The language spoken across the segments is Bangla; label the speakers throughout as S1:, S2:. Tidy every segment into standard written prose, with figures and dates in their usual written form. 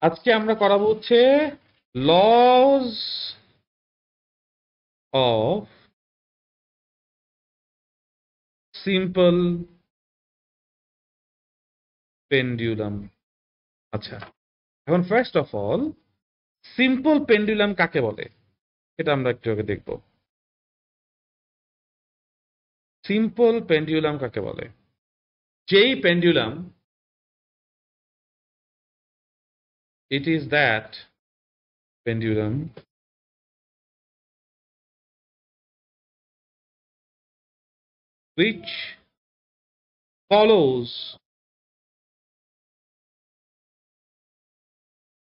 S1: আজকে আমরা করাবো হচ্ছে লজ অফ সিম্পল পেন্ডুলাম। আচ্ছা, এখন first of all simple pendulum কাকে বলে এটা আমরা একটু আগে দেখব। সিম্পল পেন্ডুলাম কাকে বলে? যেই pendulum, it is that pendulum which follows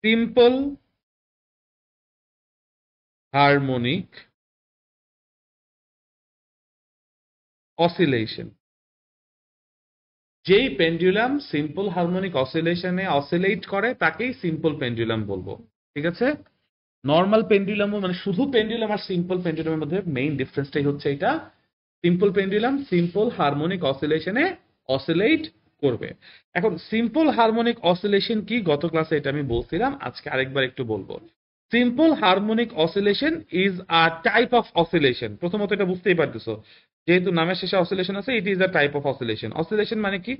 S1: simple harmonic oscillation। যেই পেন্ডুলাম সিম্পল হারমোনিক অসিলেশনে অসিলেট করে তাকেই সিম্পল পেন্ডুলাম বলবো। ঠিক আছে? নর্মাল পেন্ডুলামও মানে শুধু পেন্ডুলাম আর সিম্পল পেন্ডুলামের মধ্যে মেইন ডিফারেন্সটাই হচ্ছে এটা, সিম্পল পেন্ডুলাম সিম্পল হারমোনিক অসিলেশনে অসিলেট করবে। এখন সিম্পল হারমোনিক অসিলেশন কি গত ক্লাসে এটা আমি বলছিলাম, আজকে আরেকবার একটু বলবো। Simple harmonic oscillation is a type of oscillation. প্রথমত এটা বুঝতেই পারতেছো, যেহেতু নামের শেষে অসিলেশন আছে, ইট is a type of oscillation. Oscillation মানে কি?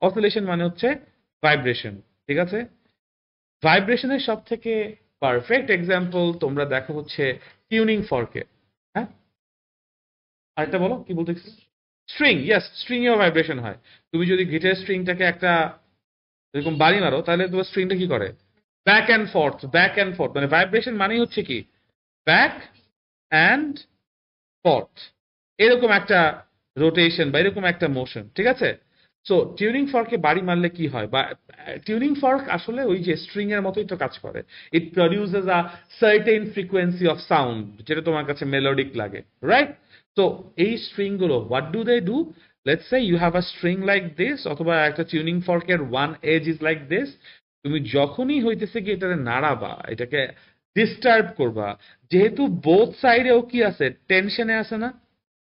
S1: অসিলেশন মানে হচ্ছে ভাইব্রেশন। ঠিক আছে? ভাইব্রেশনের সব থেকে পারফেক্ট এক্সাম্পল তোমরা দেখো হচ্ছে টিউনিং ফর্কে। হ্যাঁ, আরেকটা বলো কি বলতে? স্ট্রিং। ইয়েস, স্ট্রিং এও ভাইব্রেশন হয়। তুমি যদি গিটার স্ট্রিংটাকে একটা এরকম বাড়ি মারো তাহলে তোমার স্ট্রিংটা কি করে? Back and fourth, back and fourth. মানে ভাইব্রেশন মানেই হচ্ছে কি? ব্যাক অ্যান্ড ফোর্থ, এরকম একটা রোটেশন বা এরকম একটা মোশন। ঠিক আছে? সো টিউনিং ফর্কে বাড়ি মারলে কি হয়, বা টিউনিং ফর্ক আসলে ওই যে স্ট্রিং এর মতোই তো কাজ করে। It produces a certain frequency of sound, যেটা তোমার কাছে মেলোডিক লাগে, রাইট? তো এই স্ট্রিং গুলো what do they do? Let's say you have a string like this, অথবা একটা টিউনিং ফর্কের one edge is like this. তুমি যখনই হইতেছে কি এটাকে নাড়াবা, এটাকে ডিস্টার্ব করবা, যেহেতু বোথ সাইডেও কি আছে, টেনশনে আছে না,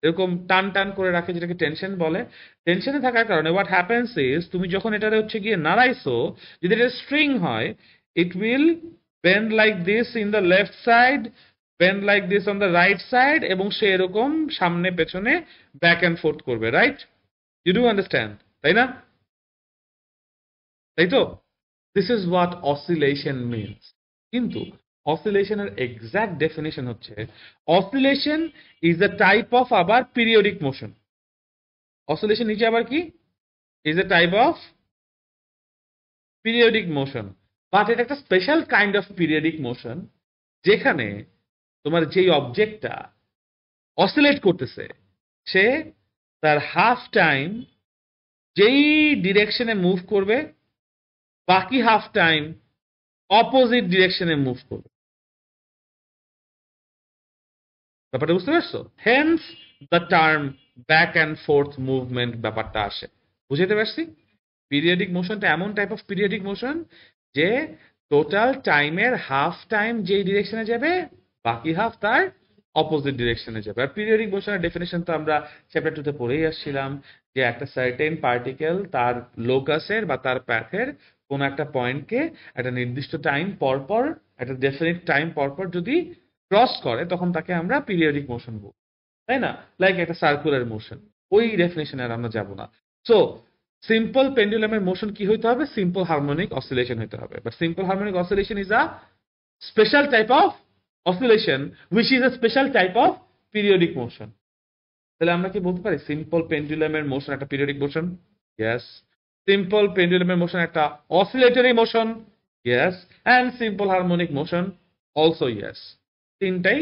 S1: এরকম টান টান করে রাখে, যেটাকে টেনশন বলে। টেনশনে থাকার কারণে হোয়াট হ্যাপেন্স ইজ, তুমি যখন এটা হচ্ছে গিয়ে নাড়াইছো, যদি এটা স্ট্রিং হয়, it will bend like this in the left side, bend like this on the right side, এবং সে এরকম সামনে পেছনে ব্যাক অ্যান্ড ফোর্থ করবে, রাইট? ইউ ডু আন্ডারস্ট্যান্ড, তাই না? তাই তো? This is what oscillation means. কিন্তু অসিলেশনের এক্সাক্ট ডেফিনেশন হচ্ছে, oscillation is a type of আবার পিরিয়ডিক মোশন। অসিলেশন নিচে আবার কি? Is a type of periodic motion. But এটা একটা special kind of periodic motion, যেখানে তোমার যেই অবজেক্টটা অসিলেট করতেছে সে তার হাফ টাইম যেই ডিরেকশনে মুভ করবে, বাকি হাফ টাইম অপোজিট ডিরেকশনে মুভ করবে। ব্যাপারটা বুঝতে পারছো? Hence the term back and fourth movement ব্যাপারটা আসে। বুঝাতে পারছি? পিরিয়ডিক মোশনটা এমন টাইপ অফ পিরিয়ডিক মোশন যে টোটাল টাইমের হাফ টাইম যেই ডিরেকশনে যাবে, বাকি হাফ তার অপোজিট ডিরেকশনে যাবে। আর পিরিয়ডিক মোশনের ডেফিনেশন তো আমরা চ্যাপ্টার 2 তে পড়েই আসছিলাম, যে একটা সার্টেন পার্টিকেল তার লোকাসের বা তার প্যাথের কোন একটা পয়েন্টকে একটা নির্দিষ্ট টাইম পর পর, একটা ডেফিনিট টাইম পর পর যদি ক্রস করে, তখন তাকে আমরা পিরিয়ডিক মোশন বলবো, তাই না? লাইক একটা সার্কুলার মোশন। ওই ডেফিনেশনে আর আমরা যাব না। সো সিম্পল পেন্ডুলামের মোশন কি হইতে হবে? সিম্পল হারমোনিক অসিলেশন হইতে হবে। But simple harmonic oscillation is a special type of oscillation which is a special type of periodic motion। তাহলে আমরা কি বলতে পারি সিম্পল পেন্ডুলামের মোশন একটা পিরিয়ডিক মোশন? ইয়েস। সিম্পল পেন্ডুলামের মোশন একটা oscillatory motion? Yes. And simple harmonic motion also yes. তিনটাই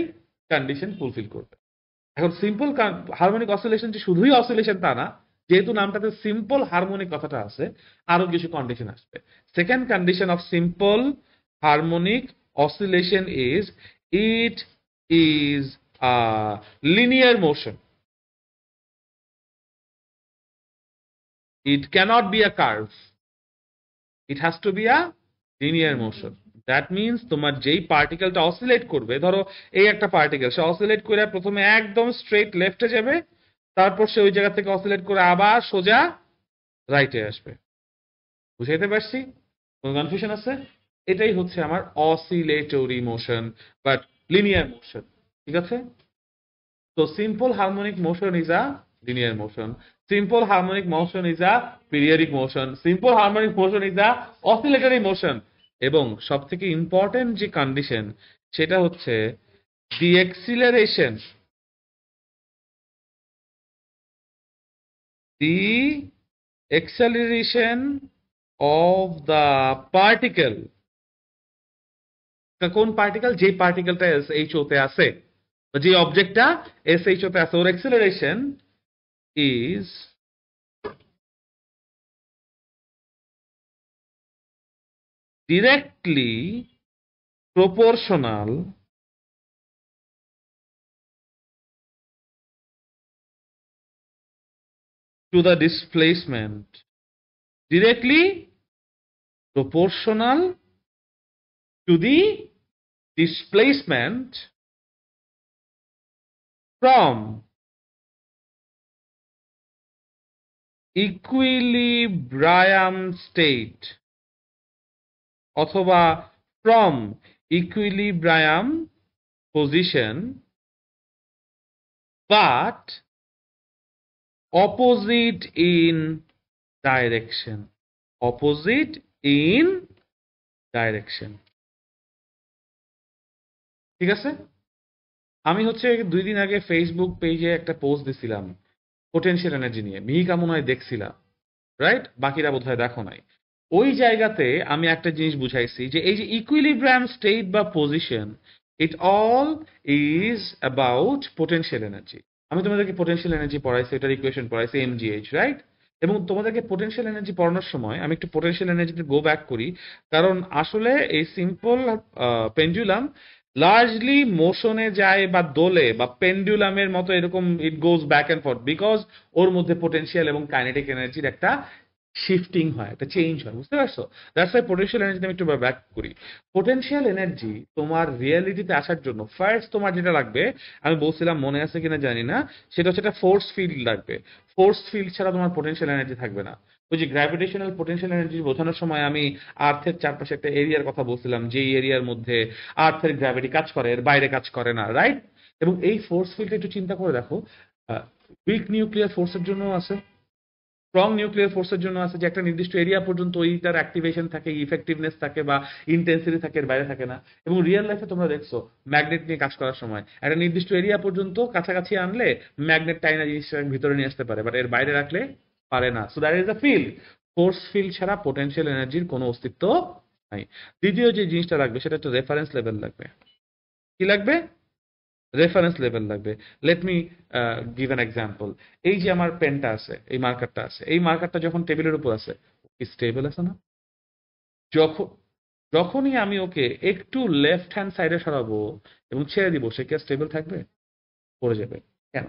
S1: কন্ডিশন ফুলফিল করবে। এখন সিম্পল হারমোনিক অসিলেশন যে শুধুই অসিলেশন তা না, যেহেতু নামটাতে সিম্পল হারমোনিক কথাটা আছে, আরো কিছু কন্ডিশন আসবে। Second condition of simple harmonic oscillation is, it is a linear motion. It cannot be a curve, it has to be a linear motion. That means তোমার যেই পার্টিকেলটা অসিলেট করবে, ধরো এই একটা পার্টিকেল, সে অসিলেট করে প্রথমে একদম স্ট্রেট লেফটে যাবে, তারপর সে ওই জায়গা থেকে অসিলেট করে আবার সোজা রাইটে আসবে। বুঝাইতে পারছি? কোনো কনফিউশন আছে? এটাই হচ্ছে আমার oscillatory motion but linear motion. ঠিক আছে? তো simple harmonic motion is a linear motion. Simple harmonic motion is a periodic motion. Simple harmonic motion is a oscillatory motion. এবং সবথেকে ইম্পর্টেন্ট যে কন্ডিশন সেটা হচ্ছে the acceleration, the acceleration of the particle. কোন পার্টিকেল? যে পার্টিকেলটা SHO তে আছে, যে অবজেক্টটা SHO তে আছে, ওর acceleration is directly proportional to the displacement. Directly proportional to the displacement from equilibrium state অথবা from equilibrium position but opposite in direction. Opposite in direction. ঠিক আছে? আমি হচ্ছে 2 দিন আগে ফেসবুক পেজে একটা পোস্ট দিছিলাম পোটেনশিয়াল এনার্জি নিয়ে। মিহিকা মনে হয় দেখছিলা, রাইট? বাকিরা বোধহয় দেখো নাই। ওই জায়গাতে আমি একটা জিনিস বুঝাইছি যে এই যে ইকুইলিব্রিয়াম স্টেট বা position, it all is about potential energy. আমি তোমাদেরকে পোটেনশিয়াল এনার্জি পড়াইছি, এটার ইকুয়েশন পড়াইছি mgh, রাইট? এবং তোমাদেরকে পোটেনশিয়াল এনার্জি পড়ানোর সময় আমি একটু পোটেনশিয়াল এনার্জিতে গো ব্যাক করি, কারণ আসলে এই সিম্পল পেন্ডুলাম লার্জলি মোশনে যায় বা দোলে বা পেন্ডুলামের মতো এরকম it goes back and forth because ওর মধ্যে পোটেনশিয়াল এবং কাইনেটিক এনার্জির একটা শিফটিং হয়, একটা চেঞ্জ হয়, বুঝতে পারছো? দ্যাটস ওয়াই পোটেনশিয়াল এনার্জি আমি একটু ব্যাক করি। পোটেনশিয়াল এনার্জি তোমার রিয়েলিটিতে আসার জন্য ফার্স্ট তোমার যেটা লাগবে, আমি বলছিলাম মনে আছে কিনা জানি না, সেটা হচ্ছে একটা ফোর্স ফিল্ড লাগবে। ফোর্স ফিল্ড ছাড়া তোমার পোটেনশিয়াল এনার্জি থাকবে না। ওই যে গ্র্যাভিটেশনাল পোটেনশিয়াল এনার্জি বোঝানোর সময় আমি আর্থের চারপাশে একটা এরিয়ার কথা বলছিলাম, যেই এরিয়ার মধ্যে আর্থের গ্র্যাভিটি কাজ করে, এর বাইরে কাজ করে না, রাইট? এবং এই ফোর্স ফিল্ডটা একটু চিন্তা করে দেখো, উইক নিউক্লিয়ার ফোর্সের জন্য আছে, স্ট্রং নিউক্লিয়ার ফোর্সের জন্য আছে, যে একটা নির্দিষ্ট এরিয়া পর্যন্ত ওইটার অ্যাক্টিভেশন থাকে, ইফেক্টিভনেস থাকে বা ইন্টেন্সিটি থাকে, এর বাইরে থাকে না। এবং রিয়েল লাইফে তোমরা দেখছো ম্যাগনেট নিয়ে কাজ করার সময় একটা নির্দিষ্ট এরিয়া পর্যন্ত কাছাকাছি আনলে ম্যাগনেট টাইনা জিনিসটা ভিতরে নিয়ে আসতে পারে, বাট এর বাইরে রাখলে পারে না। So that is a field. Force field ছাড়া পোটেনশিয়াল এনার্জির কোনো অস্তিত্ব নাই। দ্বিতীয় যে জিনিসটা লাগবে সেটা হচ্ছে রেফারেন্স লেভেল লাগবে। কি লাগবে? রেফারেন্স লেভেল লাগবে। Let me give an example. এই যে আমার পেনটা আছে, এই মার্কারটা আছে, এই মার্কারটা যখন টেবিলের উপর আছে, কি স্টেবল আছে না? যখন যখনই আমি ওকে একটু লেফট হ্যান্ড সাইডে সরাবো এবং ছেড়ে দিব, সে কি স্টেবল থাকবে? পড়ে যাবে। কেন?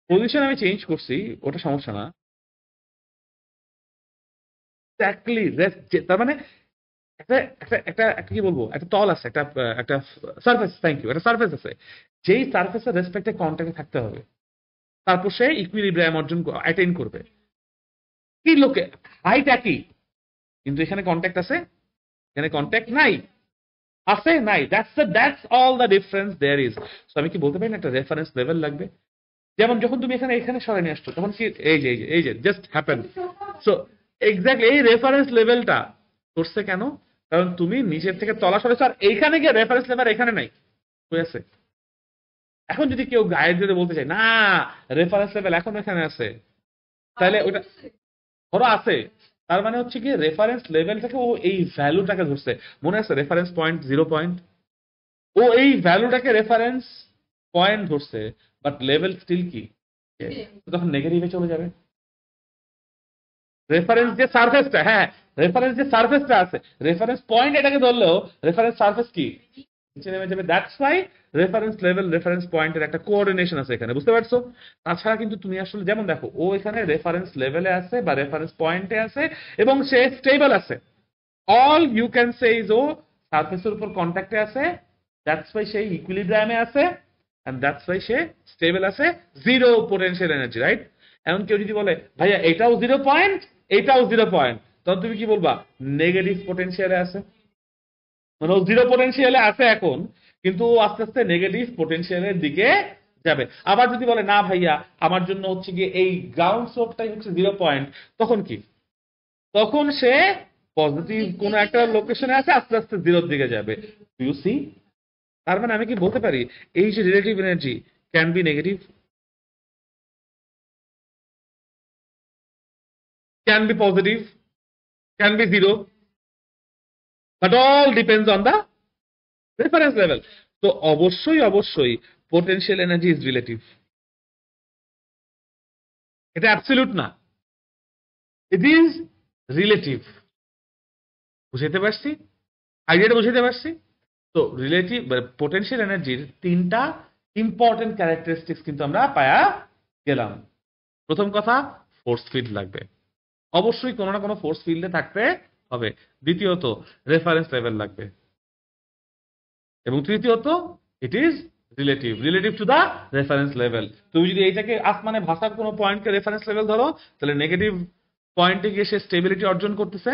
S1: পজিশন আমি চেঞ্জ করছি, ওটা সমস্যা না। এক্স্যাক্টলি, তার মানে একটা একটা একটা একটা কি বলবো, একটা তল আছে, একটা একটা সারফেস, থ্যাংক ইউ, একটা সারফেস আছে, যেই সারফেসের রেসপেক্টে কন্ট্যাক্টে থাকতে হবে, তারপর সে ইকুইলিব্রিয়াম অর্জন অ্যাটেইন করবে। কি লোকে হাইট একই, কিন্তু এখানে কন্ট্যাক্ট আছে, এখানে কন্ট্যাক্ট নাই, আছে নাই, that's all the difference there is. So আমি কি বলতে পারি না একটা রেফারেন্স লেভেল লাগবে? যেমন যখন তুমি এখানে এখানে সরাই নিয়ে আসছো, তখন কি এই যে জাস্ট হ্যাপেন। সো এক্স্যাক্টলি এই রেফারেন্স লেভেলটা করছে কেন? কারণ তুমি নিচের থেকে তলা সরেছো, আর এইখানে গিয়ে রেফারেন্স লেভেল এখানে নাই, হয়েছে। এখন যদি কেউ গায়ে দিয়ে বলতে চায় না রেফারেন্স লেভেল এখন এখানে আছে, তাহলে ওটা ধরো আছে, তার মানে হচ্ছে কি রেফারেন্স লেভেল থেকে ও এই ভ্যালুটাকে ধরছে। মনে আছে রেফারেন্স পয়েন্ট 0 পয়েন্ট, ও এই ভ্যালুটাকে রেফারেন্স পয়েন্ট ধরছে, বাট লেভেল স্টিল কি, তখন নেগেটিভে চলে যাবে। রেফারেন্স যে সারফেসটা, হ্যাঁ রেফারেন্স যে সারফেসটা আছে, রেফারেন্স পয়েন্ট এটাকে ধরলেও রেফারেন্স সারফেস কি নিচে নেমে যাবে। That's why reference level reference পয়েন্টের একটা কোঅর্ডিনেশন আছে এখানে, বুঝতে পারছো? তাছাড়া কিন্তু তুমি আসলে যেমন দেখো, ও এখানে রেফারেন্স লেভেলে আছে বা রেফারেন্স পয়েন্টে আছে এবং সে স্টেবল আছে। All you can say is ও সারফেসের উপর কন্ট্যাক্টে আছে, দ্যাটস ওয়াই সে ইকুইলিব্রিয়ামে আছে, এন্ড দ্যাটস ওয়াই সে স্টেবল আছে, জিরো পোটেনশিয়াল এনার্জি, রাইট? এখন কেউ যদি বলে ভাইয়া এটাও 0 পয়েন্ট, এটাও 0 পয়েন্ট, তখন তুমি কি বলবা? নেগেটিভ পোটেনশিয়ালে আছে, মানে ও জিরো পোটেনশিয়ালে আছে এখন, কিন্তু ও আস্তে আস্তে নেগেটিভ পোটেনশিয়ালের দিকে যাবে। আবার যদি বলে না ভাইয়া আমার জন্য হচ্ছে গিয়ে এই গ্রাউন্ড সোর্সটাই হচ্ছে 0 পয়েন্ট, তখন কি? তখন সে পজিটিভ কোন একটা লোকেশনে আছে, আস্তে আস্তে জিরোর দিকে যাবে। You see? তার মানে আমি কি বলতে পারি এই যে relative energy can be negative, can be positive, can be zero, but all depends on the reference level. তো অবশ্যই অবশ্যই পোটেনশিয়াল এনার্জি ইজ রিলেটিভ, এটা অ্যাবসলিউট না, ইট ইজ রিলেটিভ। বুঝাইতে পারছি? আইডিয়াটা বুঝাইতে পারছি? তো রিলেটিভ পোটেনশিয়াল এনার্জির তিনটা ইম্পর্টেন্ট ক্যারেক্টারিস্টিক্স কিন্তু আমরা পায়া গেলাম। প্রথম কথা, ফোর্স ফিল্ড লাগবে, অবশ্যই কোনো না কোনো ফোর্স ফিল্ডে থাকতে হবে। দ্বিতীয়ত, রেফারেন্স লেভেল লাগবে, এবং তৃতীয়ত, it is relative, relative to the reference level. তুমি যদি এইটাকে আসমানে ভাষার কোনো পয়েন্টকে রেফারেন্স লেভেল ধরো, তাহলে নেগেটিভ পয়েন্টে গিয়ে সে স্টেবিলিটি অর্জন করতেছে।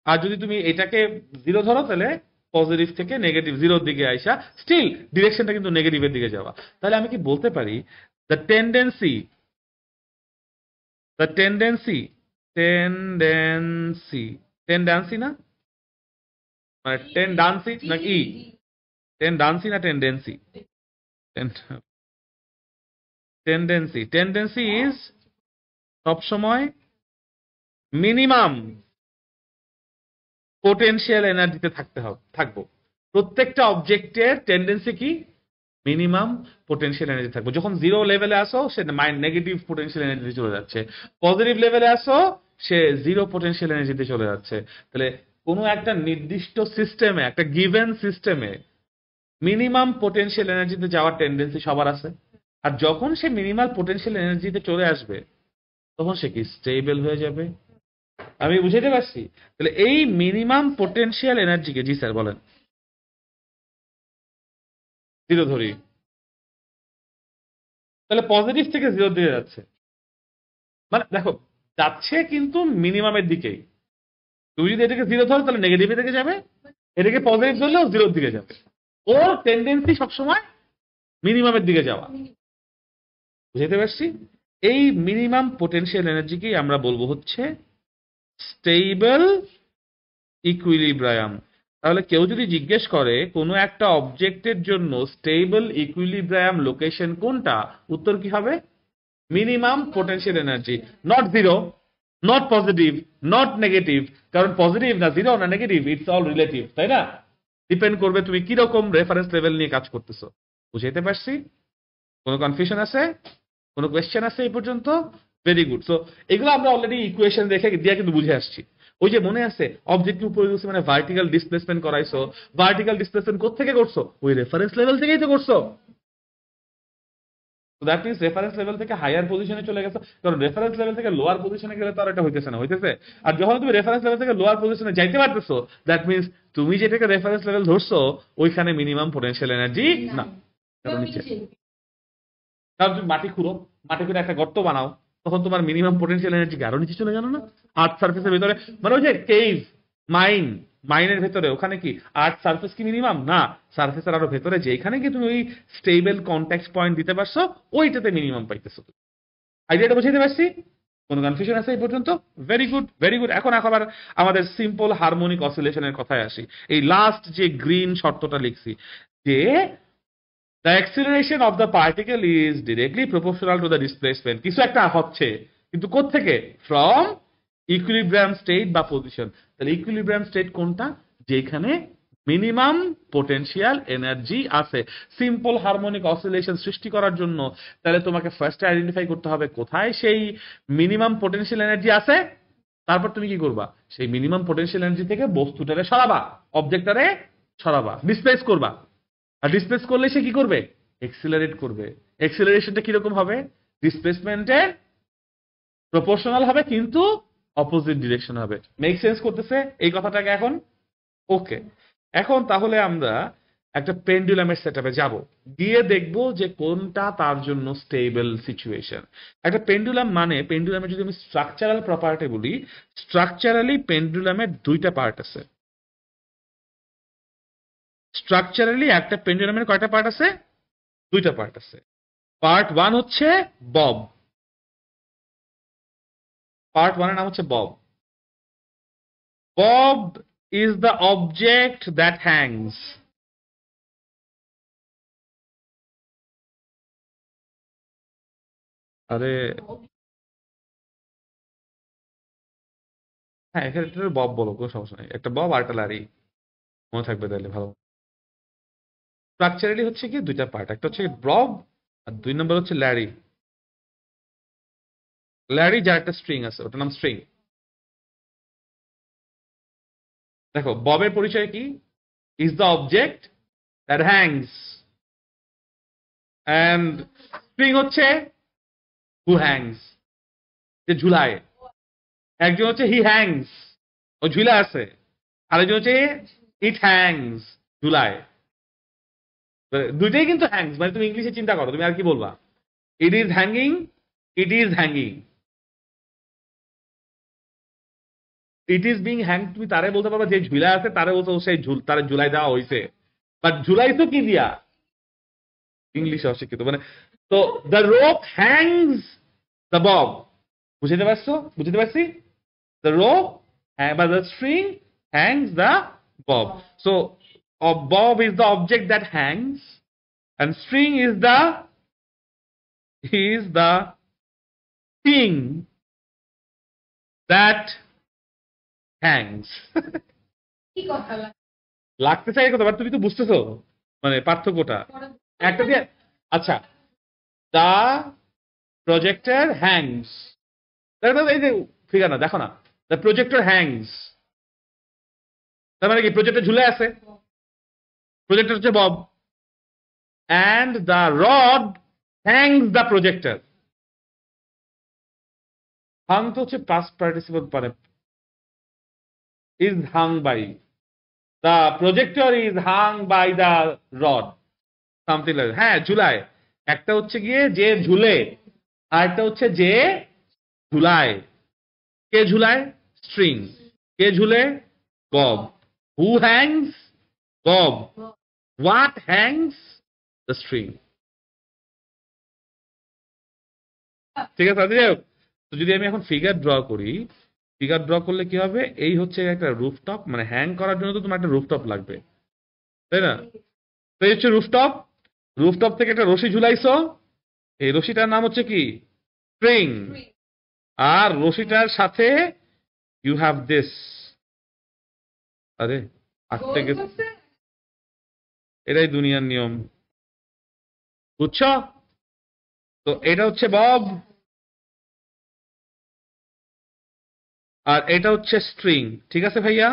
S1: আর যদি তুমি এটাকে জিরো ধরো, তাহলে পজিটিভ থেকে নেগেটিভ জিরোর দিকে আইসা স্টিল ডিরেকশনটা কিন্তু নেগেটিভের দিকে যাওয়া। তাহলে আমি কি বলতে পারি the tendency, the tendency tendency tendency না, মানে টেন্ডান্সি নাকি টেন্ডান্সি না টেন্ডেন্সি? টেন্ডেন্সি, টেন্ডেন্সি ইজ সবসময় মিনিমাম পোটেনশিয়াল এনার্জিতে থাকবো। প্রত্যেকটা অবজেক্টের টেন্ডেন্সি কি? মিনিমাম পোটেনশিয়াল এনার্জি থাকবো। যখন জিরো লেভেলে আসো সে নেগেটিভ পোটেনশিয়াল এনার্জিতে চলে যাচ্ছে, পজিটিভ লেভেলে আসো সে জিরো পোটেনশিয়াল এনার্জিতে চলে যাচ্ছে। তাহলে কোনো একটা নির্দিষ্ট সিস্টেমে, একটা গিভেন সিস্টেমে মিনিমাম পোটেনশিয়াল এনার্জিতে যাওয়ার টেন্ডেন্সি সবার আছে। আর যখন সে মিনিমাল পোটেনশিয়াল এনার্জিতে চলে আসবে, তখন সে কি স্টেবল হয়ে যাবে। আমি বুঝাইতে পারছি? তাহলে এই মিনিমাম পোটেনশিয়াল এনার্জিকে, জি স্যার বলেন, জিরো ধরি, তাহলে পজিটিভ থেকে জিরো দিকে যাচ্ছে, মানে দেখো যাচ্ছে কিন্তু মিনিমামের দিকেই। তুমি যদি এটাকে জিরো ধরো তাহলে নেগেটিভের দিকে যাবে, এটাকে পজিটিভ ধরলেও জিরোর দিকে যাবে। ওর টেন্ডেন্সি সবসময় মিনিমামের দিকে যাওয়া। বুঝতে পারছি? এই মিনিমাম পোটেনশিয়াল এনার্জিকেই আমরা বলবো হচ্ছে স্টেবল ইকুইলিব্রায়াম। তাহলে কেউ যদি জিজ্ঞেস করে কোনো একটা অবজেক্টের জন্য স্টেবল ইকুইলিব্রায়াম লোকেশন কোনটা, উত্তর কি হবে? Minimum potential energy, not zero, not positive, not negative. কারণ পজিটিভ না জিরো না নেগেটিভ, ইটস অল রিলেটিভ, তাই না? ডিপেন্ড করবে তুমি কিরকম রেফারেন্স লেভেল নিয়ে কাজ করতেছো। বুঝাইতে পারছি? কোনো কনফিউশন আছে? কোনো কোয়েশ্চেন আছে এই পর্যন্ত? Very good. সো এগুলো আমরা অলরেডি ইকুয়েশন দেখে দিয়ে কিন্তু বুঝে আসছি। ওই যে মনে আছে অবজেক্টের উপরে মানে ভার্টিক্যাল ডিসপ্লেসমেন্ট করাইছো, ভার্টিক্যাল ডিসপ্লেসমেন্ট কোত্থেকে করছো? ওই রেফারেন্স লেভেল থেকেই তো করছো। দ্যাট মিনস রেফারেন্স লেভেল থেকে হায়ার পজিশনে চলে গেছো, কারণ রেফারেন্স লেভেল থেকে লোয়ার পজিশনে গেলে তো আর এটা হইতেছে না, হইতেছে? আর যখন তুমি রেফারেন্স লেভেল থেকে লোয়ার পজিশনে যাইতে পারতেছো, দ্যাট মিনস তুমি যেটাকে রেফারেন্স লেভেল ধরছো ওইখানে মিনিমাম পোটেনশিয়াল এনার্জি না, কারণ নিচে। কারণ তুমি মাটি খুঁড়ো, মাটি খুঁড়ে একটা গর্ত বানাও, তখন তোমার মিনিমাম পোটেনশিয়াল এনার্জি আরো নিচে চলে গেল না? আর্থ সার্ফেসের ভিতরে, মানে ওই যে কেভ, মাইনের ভেতরে, ওখানে কি আর্থ সার্ফেস কি মিনিমাম না? সার্ফেসের আরো ভেতরে যেখানে কি তুমি ওই স্টেবল কন্ট্যাক্ট পয়েন্ট দিতে পারছো, ওইটাতে মিনিমাম পাইতেছো। আইডিয়াটা বুঝাইতে পারছি? কোনো কনফিউশন আছে এই পর্যন্ত? Very good, very good. এখন আবার আমাদের সিম্পল হারমোনিক অসিলেশনের কথায় আসি। এই লাস্ট যে গ্রিন শর্তটা লিখছি, যে the acceleration of the particle is directly proportional to the displacement, কিছু একটা হচ্ছে, কিন্তু কোত্থেকে? ফ্রম ইকুইলিব্রিয়াম স্টেট বা পজিশন। তাহলে ইকুইলিব্রিয়াম স্টেট কোনটা? যেখানে মিনিমাম পোটেনশিয়াল এনার্জি আছে। সিম্পল হারমোনিক অসিলেশন সৃষ্টি করার জন্য তাহলে তোমাকে ফার্স্ট আইডেন্টিফাই করতে হবে কোথায় সেই মিনিমাম পোটেনশিয়াল এনার্জি আছে। তারপর তুমি কি করবা? সেই মিনিমাম পোটেনশিয়াল এনার্জি থেকে বস্তুটারে সরাবা, অবজেক্টটারে সরাবা, ডিসপ্লেস করবা। আর ডিসপ্লেস করলে সে কি করবে? এক্সিলারেট করবে। এক্সিলারেশনটা কিরকম হবে? ডিসপ্লেসমেন্টের প্রপোর্শনাল হবে, কিন্তু অপোজিট ডিরেকশন হবে। মেক সেন্স করতেছে এই কথাটাকে এখন? ওকে, এখন তাহলে আমরা একটা পেন্ডুলামের সেটআপে যাব, গিয়ে দেখব যে কোনটা তার জন্য স্টেবল সিচুয়েশন। একটা পেন্ডুলাম মানে, পেন্ডুলামের যদি আমি স্ট্রাকচারাল প্রপার্টি বলি, স্ট্রাকচারালি পেন্ডুলামের দুইটা পার্ট আছে। স্ট্রাকচারালি একটা পেন্ডুলামের কয়টা পার্ট আছে? দুইটা পার্ট আছে। পার্ট ওয়ান হচ্ছে বব। পার্ট ওয়ানের নাম হচ্ছে Bob. Bob is the object that Hanks. আরে হ্যাঁ, এখানে একটা বব বলো, কোনো সমস্যা নেই। একটা বব আর একটা লারি, মনে থাকবে তাহলে ভালো। স্ট্রাকচারালি হচ্ছে কি দুইটা পার্ট, একটা হচ্ছে বব আর দুই নম্বর হচ্ছে ল্যারি। ল্যারি যার একটা স্ট্রিং আছে, ওটার নাম স্ট্রিং। দেখো ববের পরিচয় কি? Is the object that Hanks, and string হচ্ছে হু হ্যাংস, যে ঝুলায়। একজন হচ্ছে হি হ্যাংস, ও ঝুলা আছে। আরেকজন হচ্ছে ইট হ্যাংস, ঝুলায়। দুইটাই কিন্তু হ্যাংস, মানে তুমি ইংলিশে চিন্তা করো, তুমি আর কি বলবা? It is hanging, it is hanging. It is being hang তুমি তারে বলতে পারবা যে ঝুলা আছে, তারে বলতে সেই তারে ঝুলাই দেওয়া হয়েছে। বাট ঝুলাই তো কি দিয়া? ইংলিশে অশিক্ষিত মানে। তো the rope Hanks the Bob, বুঝতে পারছো? বুঝতে পারছি? দ্য রোপ বা the string Hanks the bob. So bob is the object that hangs, and string is the thing that hangs. লাগতে চাই কথা, তুমি তো বুঝতেছো মানে পার্থক্যটা একটা দিয়ে। আচ্ছা, দা প্রজেক্টর হ্যাংস, এই যে ফিগার না দেখো না, দ্য প্রজেক্টর হ্যাংস, তার মানে কি প্রজেক্টর ঝুলে আছে, প্রজেক্টর হচ্ছে bob, and the rod hangs the projector. Hang তো হচ্ছে পাস্ট পার্টিসিপল, মানে is hang by, the projector is hang by the rod, something like. হ্যাঁ ঝুলায়, একটা হচ্ছে গিয়ে যে ঝুলে, আর একটা হচ্ছে যে ঝুলায়। কে ঝুলায়? স্ট্রিং। কে ঝুলে? Bob. Who Hanks? Bob. What Hanks? The string. ঠিক আছে, যাই হোক। তো যদি আমি এখন ফিগার ড্র করি, ফিগার ড্র করলে কি হবে? এই হচ্ছে একটা রুফটপ, মানে হ্যাং করার জন্য তো তোমার একটা রুফটপ লাগবে, তাই না? তো এই হচ্ছে রুফটপ। রুফটপ থেকে একটা রশি ঝুলাইছো, এই রশিটার নাম হচ্ছে কি? স্ট্রিং। আর রশিটার সাথে ইউ হ্যাভ দিস। আরে আটতে গেছে, এটাই দুনিয়ার নিয়ম, বুঝছো? তো এটা হচ্ছে বব, আর এটা হচ্ছে স্ট্রিং। ঠিক আছে ভাইয়া?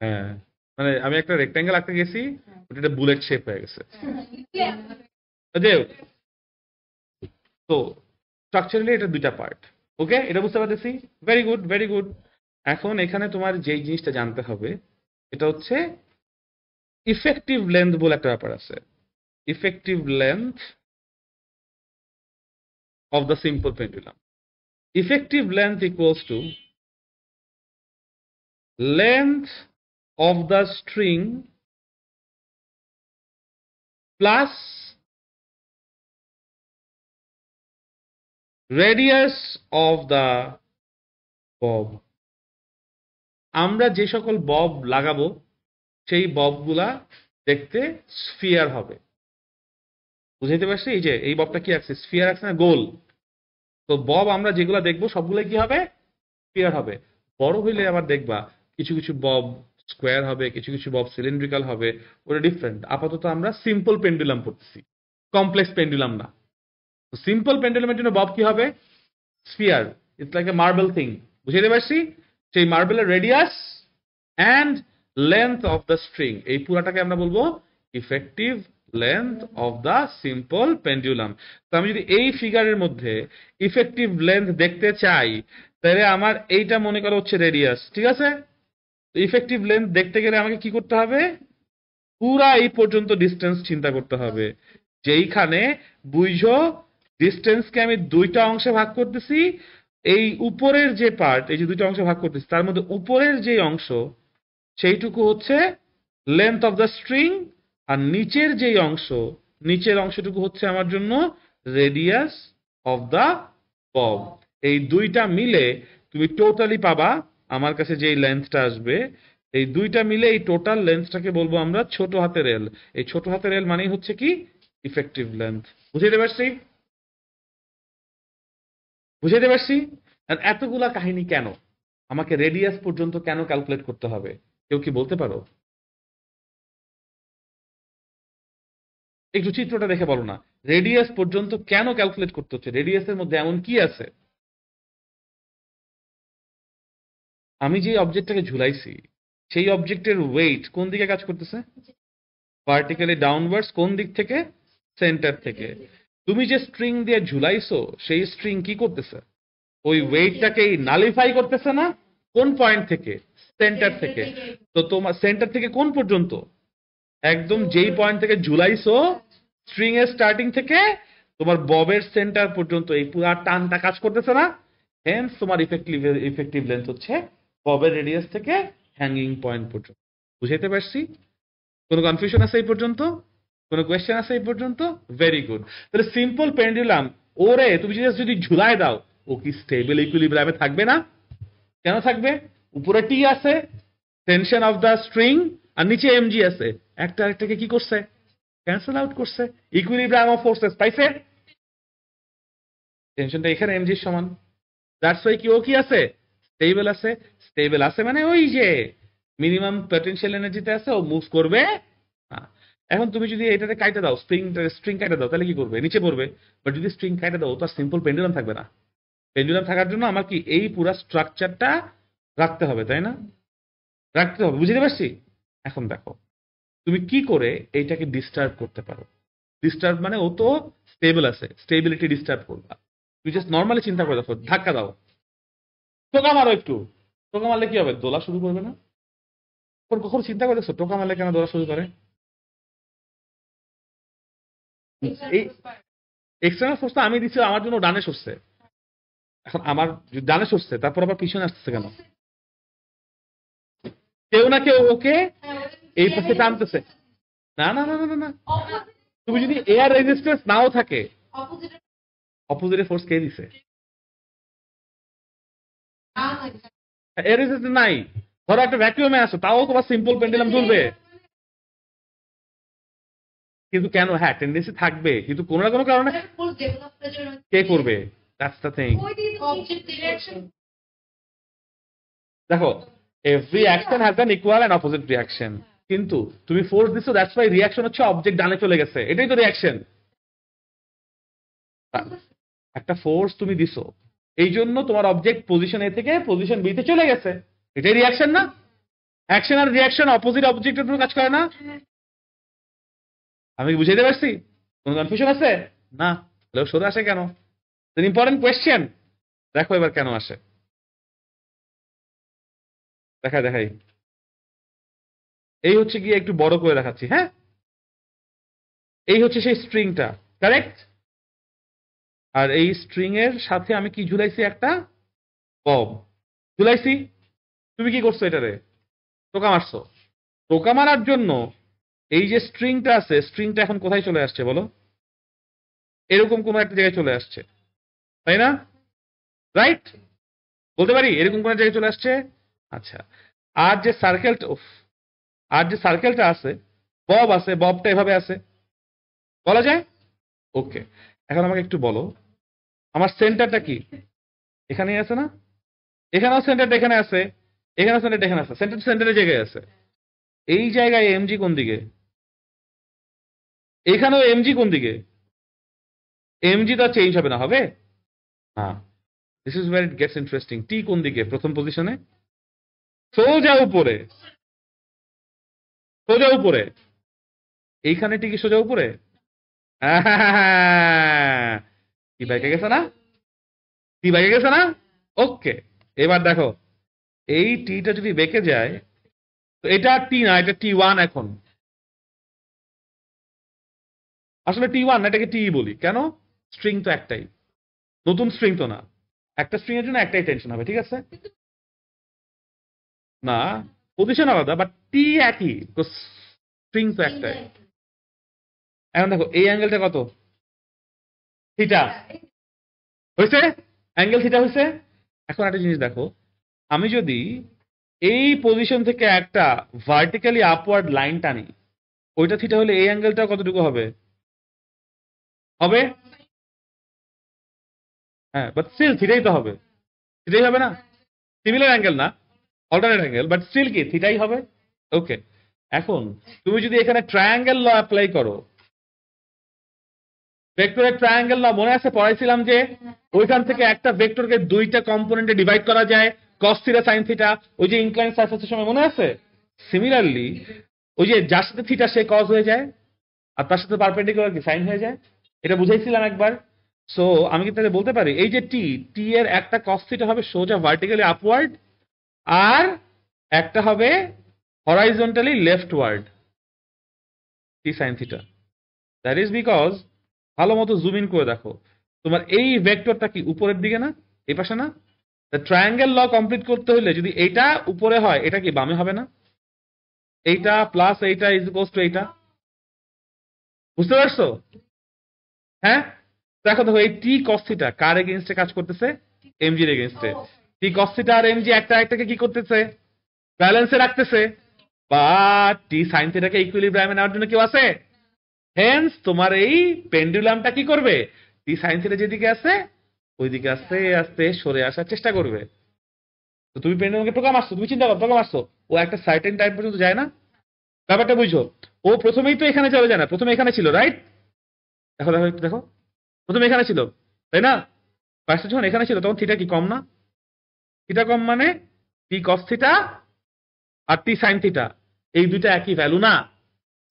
S1: হ্যাঁ, মানে আমি একটা রেক্ট্যাঙ্গেল আঁকতে গেছি, ওটা বুলেট শেপ হয়ে গেছে। যাই হোক, তো স্ট্রাকচারালি এটা দুইটা পার্ট। ওকে, এটা বুঝতে পারতেছি। Very good, very good. এখন এখানে তোমার যেই জিনিসটা জানতে হবে, এটা হচ্ছে ইফেক্টিভ লেন্থ বলে একটা ব্যাপার আছে। Effective length of the simple pendulum. Effective length equals to length of the string plus radius of the bob. আমরা যে সকল বব লাগাবো সেই ববগুলা দেখতে স্ফিয়ার হবে। বুঝাইতে পারছি? এই যে এই ববটা কি আছে? স্ফিয়ার আছে না, গোল। তো বব আমরা যেগুলা দেখবো সবগুলো কি হবে? স্ফিয়ার হবে। বড় হইলে আবার দেখবা কিছু কিছু বব স্কোয়ার হবে, কিছু কিছু বব সিলিন্ড্রিক্যাল হবে, ওটা ডিফারেন্ট। আপাতত আমরা সিম্পল পেন্ডুলাম পড়তেছি, কমপ্লেক্স পেন্ডুলাম না। সিম্পল পেন্ডুলামের জন্য বব কি হবে? Sphere. It's like a marble thing. বুঝাইতে পারছি? সেই মার্বেলের radius and length of the string, এই পুরাটাকে আমরা বলবো effective length of the simple pendulum. তো আমি যদি এই ফিগারের মধ্যে ইফেক্টিভ লেন্থ দেখতে চাই, তাহলে আমার এইটা মনে করো হচ্ছে রেডিয়াস, ঠিক আছে? ইফেক্টিভ লেন্থ দেখতে গেলে আমাকে কি করতে হবে? পুরা এই পর্যন্ত ডিস্টেন্স চিন্তা করতে হবে, যেইখানে বুঝো ডিস্টেন্সকে আমি দুইটা অংশে ভাগ করতেছি। এই উপরের যে পার্ট, এই যে দুইটা অংশে ভাগ করতেছি, তার মধ্যে উপরের যে অংশ সেইটুকু হচ্ছে লেন্থ অফ দ্য স্ট্রিং, আর নিচের যেই অংশ, নিচের অংশটুকু হচ্ছে আমার জন্য রেডিয়াস অফ দ্য বব। এই দুইটা মিলে তুমি টোটালি পাবা আমার কাছে যেই লেন্থটা আসবে, এই দুইটা মিলে এই টোটাল লেন্থটাকে বলবো আমরা ছোট হাতের এল। এই ছোট হাতের এল মানেই হচ্ছে কি ইফেক্টিভ লেন্থ। বুঝাইতে পারছি? বুঝাইতে পারছি? আর এতগুলা কাহিনী কেন? আমাকে রেডিয়াস পর্যন্ত কেন ক্যালকুলেট করতে হবে? কেউ কি বলতে পারো? একটু চিত্রটা দেখে বলো না, রেডিয়াস পর্যন্ত কেন ক্যালকুলেট করতে হচ্ছে? রেডিয়াসের মধ্যে এমন কি আছে? আমি যে অবজেক্টটাকে ঝুলাইছি, সেই অবজেক্টের ওয়েট কোন দিকে কাজ করতেছে? Vertically downwards. কোন দিক থেকে? সেন্টার থেকে। তুমি যে স্ট্রিং দিয়ে ঝুলাইছো, সেই স্ট্রিং কি করতেছে? ওই ওয়েটটাকে নালিফাই করতেছে না? কোন পয়েন্ট থেকে? সেন্টার থেকে। তো তোমার সেন্টার থেকে কোন পর্যন্ত? একদম যেই পয়েন্ট থেকে ঝুলাইছো স্ট্রিং এর স্টার্টিং থেকে তোমার ববের সেন্টার পর্যন্ত এই পুরো টানটা কাজ করতেছে না? হেন্স তোমার ইফেক্টিভ লেন্থ হচ্ছে ববের রেডিয়াস থেকে হ্যাঙ্গিং পয়েন্ট পর্যন্ত। বুঝাইতে পারছি? কোনো কনফিউশন আছে এই পর্যন্ত? কোনো কোয়েশ্চেন আছে এই পর্যন্ত? Very good. তাহলে সিম্পল পেন্ডুলাম, ওরে তুমি যদি ঝুলায় দাও, ও কি স্টেবল ইকুইলিব্রিয়ামে থাকবে না? কেন থাকবে? উপরে টি আছে, টেনশন অফ দ্য স্ট্রিং, আর নিচে এমজি আছে, একটা আরেকটাকে কি করছে? ক্যান্সেল আউট করছে। ইকুইলিব্রিয়াম অফ ফোর্সেস পাইছে? টেনশনটা এখানে এমজির সমান। দ্যাটস ওয়াই কি ও কি আছে? স্টেবল আছে। স্টেবল আছে মানে ওই যে মিনিমাম পটেনশিয়াল এনার্জিতে আছে, ও মুভ করবে না। এখন তুমি যদি এটাতে কাইটে দাও, স্ট্রিং কাইটে দাও, তাহলে কি করবে? নিচে পড়বে। বাট যদি স্ট্রিং কাইটে দাও, তো আর সিম্পল পেন্ডুলাম থাকবে না। পেন্ডুলাম থাকার জন্য আমার কি এই পুরো স্ট্রাকচারটা রাখতে হবে, তাই না? রাখতে হবে। বুঝতে পারছি? এখন দেখো তুমি কি করে এইটাকে ডিস্টার্ব করতে পারো। ডিস্টার্ব মানে ও তো স্টেবল আছে, স্টেবিলিটি ডিস্টার্ব করবা। তুমি জাস্ট নর্মালি চিন্তা করে দেখো, ধাক্কা দাও, টোকা মারো একটু। টোকা মারলে কি হবে? দোলা শুরু করবে না? কখনো চিন্তা করে দেখছো টোকা মারলে কেন দোলা শুরু করে? এই এক্সটার্নাল ফোর্স তো আমি দিচ্ছি, আমার জন্য ডানে সরছে। এখন আমার ডানে সরছে, তারপর আবার পিছনে আসতেছে কেন? কেউ না কেউ ওকে এই পাশে টানতেছে। না না না না না না, তুমি যদি এয়ার রেজিস্ট্যান্স নাও থাকে, অপোজিটে ফোর্স কে দিছে? এয়ার রেজিস্ট্যান্স নাই, ধরো একটা ভ্যাকুয়ামে আসো, তাও তোমার সিম্পল পেন্ডুলাম চলবে। কিন্তু কেন? হ্যাঁ, টেন্ডেন্সি থাকবে, কিন্তু কোনো না কোনো কারণে কে করবে? That's the thing. দেখো, every action has an equal and opposite reaction. কিন্তু তুমি ফোর্স দিছো, দ্যাটস ওয়াই রিয়াকশন হচ্ছে অবজেক্ট ডানে চলে গেছে, এটাই তো রিয়াকশন। একটা ফোর্স তুমি দিছো, এই জন্য তোমার অবজেক্ট পজিশন এ থেকে পজিশন বি তে চলে গেছে, এটাই রিয়াকশন না? অ্যাকশন আর রিয়াকশন অপোজিট অবজেক্টের উপর কাজ করে না? আমি কি বুঝাইতে পারছি? কোনো কনফিউশন আছে? না? তাহলে সোজা আসে কেন? Important question. দেখো এবার কেন আসে, দেখাই দেখাই। এই হচ্ছে গিয়ে একটু বড় করে দেখাচ্ছি, হ্যাঁ? এই হচ্ছে সেই স্ট্রিংটা, কারেক্ট? আর এই স্ট্রিং এর সাথে আমি কি ঝুলাইছি? একটা বব ঝুলাইছি। তুমি কি করছো? এটারে টোকা মারছো। টোকা মারার জন্য এই যে স্ট্রিংটা আছে, স্ট্রিংটা এখন কোথায় চলে আসছে বলো? এরকম কোন একটা জায়গায় চলে আসছে, তাই না? রাইট? বলতে পারি এরকম কোন জায়গায় চলে আসছে। আচ্ছা, আর যে সার্কেলটা, আর যে সার্কেলটা আছে, বব আছে, ববটা এভাবে আছে, বলা যায়? ওকে, এখন আমাকে একটু বলো, আমার সেন্টারটা কি? এখানেই আছে না? এখানেও সেন্টারটা এখানে আছে, এখানেও সেন্টারটা এখানে আছে, সেন্টার সেন্টারের জায়গায় আছে। এই জায়গায় এমজি কোন দিকে? এখানেও এমজি কোন দিকে? এমজি তো চেঞ্জ হবে না, হবে? হ্যাঁ, this is where it gets interesting. T কোন দিকে? প্রথম পজিশনে, সোজা উপরে, সোজা উপরে। এইখানে টি কি সোজা উপরে? আহ! টি বাইকে গেছে না? টি বাইকে গেছে না? ওকে, এবার দেখো এই টিটা যদি বেঁকে যায়, তো এটা টি না, এটা T1 এখন। আসলে T1 না, এটাকে টি বলি কেন? স্ট্রিং তো একটাই, নতুন স্ট্রিং তো না। একটা স্ট্রিং এর জন্য একটাই টেনশন হবে, ঠিক আছে? না, পজিশন আলাদা, বাট টি একই, স্ট্রিং তো একটাই। এখন দেখো এই অ্যাঙ্গেলটা কত? থিটা হয়েছে, অ্যাঙ্গেল থিটা হয়েছে। এখন একটা জিনিস দেখো, আমি যদি এই পজিশন থেকে একটা ভার্টিক্যালি আপওয়ার্ড লাইন টানি, ওইটা থিটা হলে এই অ্যাঙ্গেলটা কতটুকু হবে? হবে, হ্যাঁ, বাট স্টিল থিটাই তো হবে, থিটাই হবে না? সিমিলার অ্যাঙ্গেল না, অল্টারনেট অ্যাঙ্গেল, বাট স্টিল কি থিটাই হবে। ওকে, এখন তুমি যদি এখানে ট্রায়াঙ্গেল ল অ্যাপ্লাই করো, ভেক্টরের ট্রায়াঙ্গেল ল মনে আছে, পড়াইছিলাম যে ওইখান থেকে একটা ভেক্টরকে দুইটা কম্পোনেন্টে ডিভাইড করা যায়, কস থিটা সাইন থিটা, ওই যে ইনক্লাইন সারফেসের সময়, মনে আছে? সিমিলারলি ওই যে যার সাথে থিটা সে কজ হয়ে যায়, আর তার সাথে পারপেন্ডিকুলার কি সাইন হয়ে যায়। এটা বুঝাইছিলাম একবার। সো আমি কি তাহলে বলতে পারি এই যে টি টি এর একটা কস থিটা হবে সোজা ভার্টিক্যালি আপওয়ার্ড, আর একটা হবে horizontally leftward, T sine theta. That is because, ভালো মতো জুম ইন করে দেখো, তোমার এই ভেক্টরটা কি উপরের দিকে না, এই পাশে না? ট্রায়াঙ্গেল ল কমপ্লিট করতে হলে যদি এইটা উপরে হয়, এটা কি বামে হবে না? এইটা প্লাস এইটা ইজ ইকুয়ালস টু এইটা, বুঝতে পারছো? হ্যাঁ, দেখো দেখো এই টি কস থিটা কার এগেইনস্টে কাজ করতেছে? এমজি এর এগেইনস্টে। টি কস থিটা আর এমজি একটা একটাকে কি করতেছে? ব্যালেন্সে রাখতেছে। বা টি সাইন থিটাকে ইকুইলিব্রিয়ামে নেওয়ার জন্য কেউ আছে? হেন্স তোমার এই পেন্ডুলামটা কি করবে? টি সাইন থিটা যেদিকে আছে ওইদিকে আস্তে আস্তে সরে আসার চেষ্টা করবে। তো তুমি পেন্ডুলামকে টোকা মারছো, তুমি চিন্তা করো, টোকা মারছো, ও একটা সার্টেন টাইম পর্যন্ত যায় না। ব্যাপারটা বুঝো, ও প্রথমেই তো এখানে চলে যায় না, প্রথমে এখানে ছিল, রাইট? দেখো দেখো একটু দেখো, প্রথমে এখানে ছিল, তাই না? ফার্স্টে যখন এখানে ছিল তখন থিটা কি কম না? থিটা কম মানে টি কস থিটা আর টি সাইন থিটা এই দুইটা একই ভ্যালু না?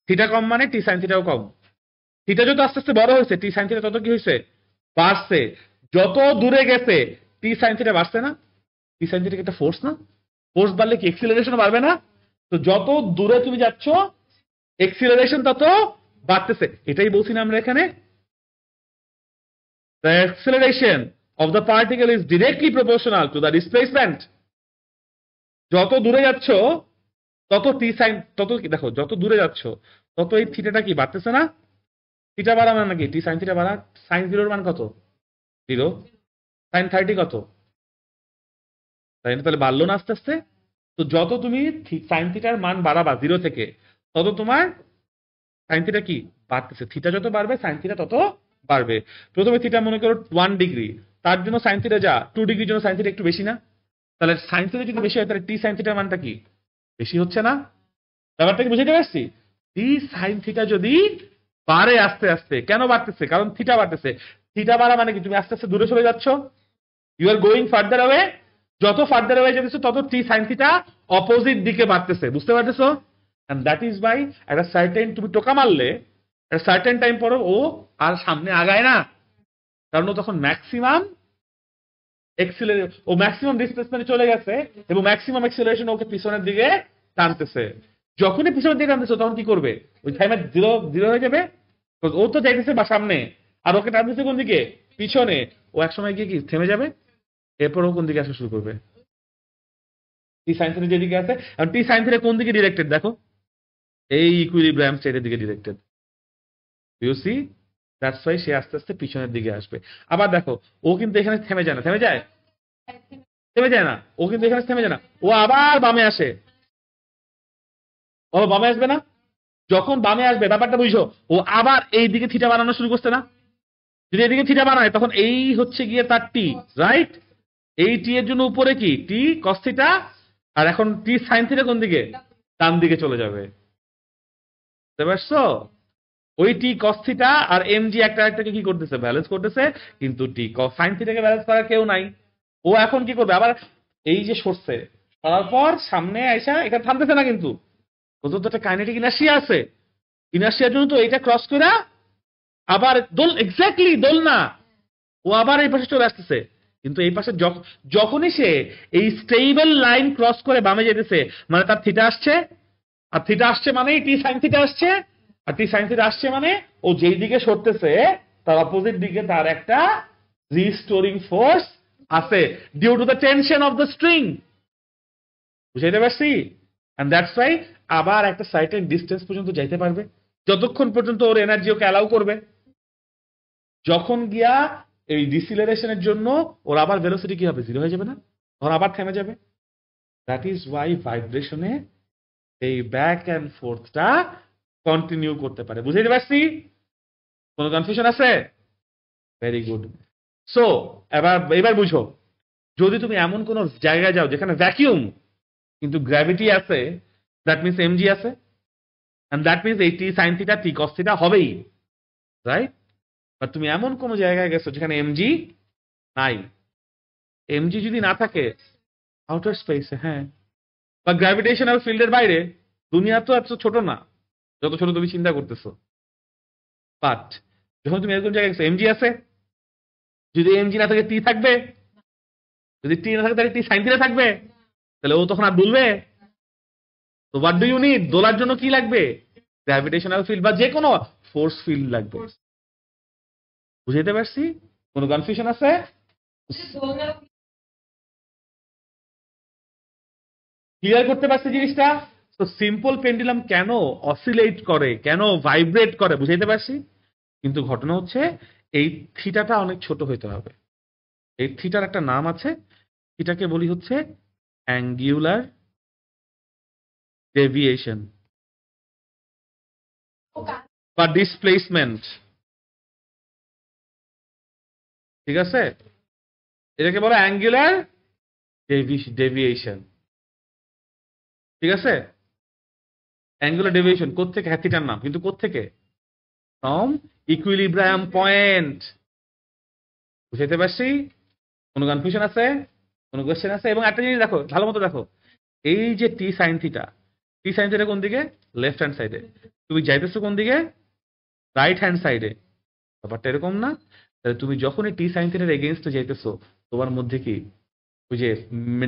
S1: থিটা কম মানে টি সাইন থিটাও কম। থিটা যত আস্তে আস্তে বড় হয়েছে, টি সাইন থিটা তত কি হয়েছে? বাড়ছে। যত দূরে গেছে টি সাইন থিটা বাড়ছে না? টি সাইন থিটা কি একটা ফোর্স না? ফোর্স বাড়লে কি এক্সিলারেশন বাড়বে না? তো যত দূরে তুমি যাচ্ছ এক্সিলারেশন তত বাড়তেছে। এটাই বলছি না আমরা এখানে, the acceleration of the particle is directly proportional to the displacement. যত দূরে যাচ্ছ তত টি সাইন, তত দেখো যত দূরে যাচ্ছ তত এই থিটাটা কি বাড়তেছে না? থিটা বাড়া মানে নাকি টি সাইন থিটা বাড়া। সাইন জিরোর মান কত? 0। সাইন 30 কত? তাই না? তাহলে বাড়লো না আস্তে আস্তে? তো যত তুমি সাইন থিটার মান বাড়াবা 0 থেকে, তত তোমার সাইন থিটা কি বাড়তেছে। থিটা যত বাড়বে সাইন থিটা তত বাড়বে। প্রথমে থিটা মনে করো 1 ডিগ্রি, তার জন্য সাইন থিটা যা 2 ডিগ্রির জন্য সাইন থিটা একটু বেশি না? তাহলে সাইন থিটা যদি বেশি হয় তাহলে টি সাইন থিটার মানটা কি বেশি হচ্ছে না? ব্যাপারটা কি বুঝাতে পারছি? টি সাইন থিটা যদি বাড়ে আস্তে আস্তে, কেন বাড়তেছে? কারণ থিটা বাড়তেছে। থিটা বাড়া মানে কি তুমি আস্তে আস্তে দূরে চলে যাচ্ছ, you are going farther away. যত ফার্দার অ্যাওয়ে যেতেছো তত টি সাইন থিটা অপোজিট দিকে বাড়তেছে, বুঝতে পারতেছো? এন্ড দ্যাট ইজ বাই একটা সার্টেন, তুমি টোকা মারলে একটা সার্টেন টাইম পর ও আর সামনে আগায় না, কারণ ও তখন ম্যাক্সিমাম ও ম্যাক্সিমাম ডিসপ্লেসমেন্টে চলে গেছে এবং ম্যাক্সিমাম অ্যাক্সিলারেশন ওকে পিছনের দিকে টানতেছে। যখনই পিছনের দিকে টানতেছে তখন কি করবে? ওই টাইমে জিরো জিরো হয়ে যাবে। ও তো যাইতেছে বা সামনে, আর ওকে টানতেছে কোন দিকে? পিছনে। ও একসময় গিয়ে কি থেমে যাবে, এরপর ও কোন দিকে আসা শুরু করবে? টি সাইন থিটা যেদিকে আছে, আর টি সাইন থিটা কোন দিকে ডিরেক্টেড দেখো, এই ইকুইলিব্রিয়াম স্টেটের দিকে directed. You see, that's why সে আস্তে আস্তে পিছনের দিকে আসবে। আবার দেখো ও কিন্তু এখানে থেমে যায় না, থেমে যায়? থেমে যায় না, ও কিন্তু এখানে থেমে যায় না, ও আবার বামে আসে। ও বামে আসবে না? যখন বামে আসবে ব্যাপারটা বুঝো, ও আবার এই দিকে থিটা বানানো শুরু করছে না? যদি এদিকে থিটা বানায় তখন এই হচ্ছে গিয়ে তার টি, রাইট? এই টি এর জন্য উপরে কি টি কস থিটা, আর এখন টি সাইন থিটা কোন দিকে? ডান দিকে চলে যাবে। বুঝতে পারছো? ওই টি কস থিটা আর এমজি একটা একটাকে কি করতেছে? ব্যালেন্স করতেছে। কিন্তু টি কস সাইন থিটাকে ব্যালেন্স করার কেউ নাই। ও এখন কি করবে? আবার এই যে সরছে, সরার পর সামনে আইসা এখানে থামতেছে না কিন্তু, ওদের তো একটা কাইনেটিক ইনার্শিয়া আছে। ইনার্শিয়ার জন্য তো এটা ক্রস করে আবার এক্স্যাক্টলি দোলনা ও আবার এই পাশে চলে আসতেছে, কিন্তু এই পাশে যখনই সে এই স্টেবল লাইন ক্রস করে বামে যেতেছে, মানে তার থিটা আসছে, আর থিটা আসছে মানে টি সাইন থিটা আসছে, আর টি সাইন থিটা আসছে মানে ও যেই দিকে সরতেছে তার অপোজিট দিকে তার একটা রিস্টোরিং ফোর্স আছে due to the tension of the string. বুঝাইতে পারছি? এন্ড দ্যাটস ওয়াই আবার একটা সার্টেন ডিস্টেন্স পর্যন্ত যাইতে পারবে, যতক্ষণ পর্যন্ত ওর এনার্জি ওকে অ্যালাউ করবে। যখন গিয়া এই ডিসিলারেশনের জন্য ওর আবার ভেলোসিটি কি হবে, জিরো হয়ে যাবে না, তখন আবার থেমে যাবে। দ্যাট ইজ ওয়াই ভাইব্রেশনে এই ব্যাক অ্যান্ড ফোর্থটা কন্টিনিউ করতে পারে। বুঝাইতে পারছি? কোনো কনফিউশন আছে? Very good. সো এবার বুঝো, যদি তুমি এমন কোন জায়গায় যাও যেখানে ভ্যাকিউম কিন্তু গ্র্যাভিটি আছে, দ্যাট মিনস এমজি আছে, এন্ড দ্যাট মিনস এই টি সাইন থিটা টি কস থিটা হবেই, রাইট? বাট তুমি এমন কোন জায়গায় গেছো যেখানে এমজি নাই। এমজি যদি না থাকে আউটার স্পেসে, হ্যাঁ, বা গ্র্যাভিটেশনাল ফিল্ডের বাইরে, দুনিয়া তো এত ছোট না যত ছোট তুমি চিন্তা করতেছো। বাট যখন তুমি এরকম জায়গায় গেছো, এমজি আছে, যদি এমজি না থাকে টি থাকবে, যদি টি না থাকে তাহলে টি সাইন থিটা থাকবে, তাহলে ও তখন আর দুলবে? তো হোয়াট ডু ইউ নিড? দোলার জন্য কি লাগবে? গ্র্যাভিটেশনাল ফিল্ড বা যে কোনো ফোর্স ফিল্ড লাগবে। বুঝাইতে পারছি? কোনো কনফিউশন আছে? ক্লিয়ার করতে পারছি জিনিসটা? তো সিম্পল পেন্ডুলাম কেন অসিলেট করে, কেন ভাইব্রেট করে, বুঝাইতে পারছি? কিন্তু ঘটনা হচ্ছে এই থিটাটা অনেক ছোট হইতে হবে। এই থিটার একটা নাম আছে, থিটাকে বলি হচ্ছে অ্যাঙ্গুলার ডেভিয়েশন বা ডিসপ্লেসমেন্ট। ঠিক আছে? এটাকে বলে অ্যাঙ্গুলার ডেভিয়েশন। ঠিক আছে? অ্যাঙ্গুলার ডেভিয়েশন কোত্থেকে? হ্যাঁ, থিটার নাম, কিন্তু কোত্থেকে? From equilibrium point. বুঝাইতে পারছি? কোনো কনফিউশন আছে? কোনো কোয়েশ্চেন আছে? এবং একটা জিনিস দেখো, ভালো মতো দেখো, এই যে টি সাইন থিটা, টি সাইন থিটা কোন দিকে? লেফট হ্যান্ড সাইডে। তুমি যাইতেছো কোন দিকে? রাইট হ্যান্ড সাইডে। ব্যাপারটা এরকম না? তাহলে তুমি যখনই টি সাইন থিটার এগেইনস্টে যাইতেছো, তোমার মধ্যে কি ওই যে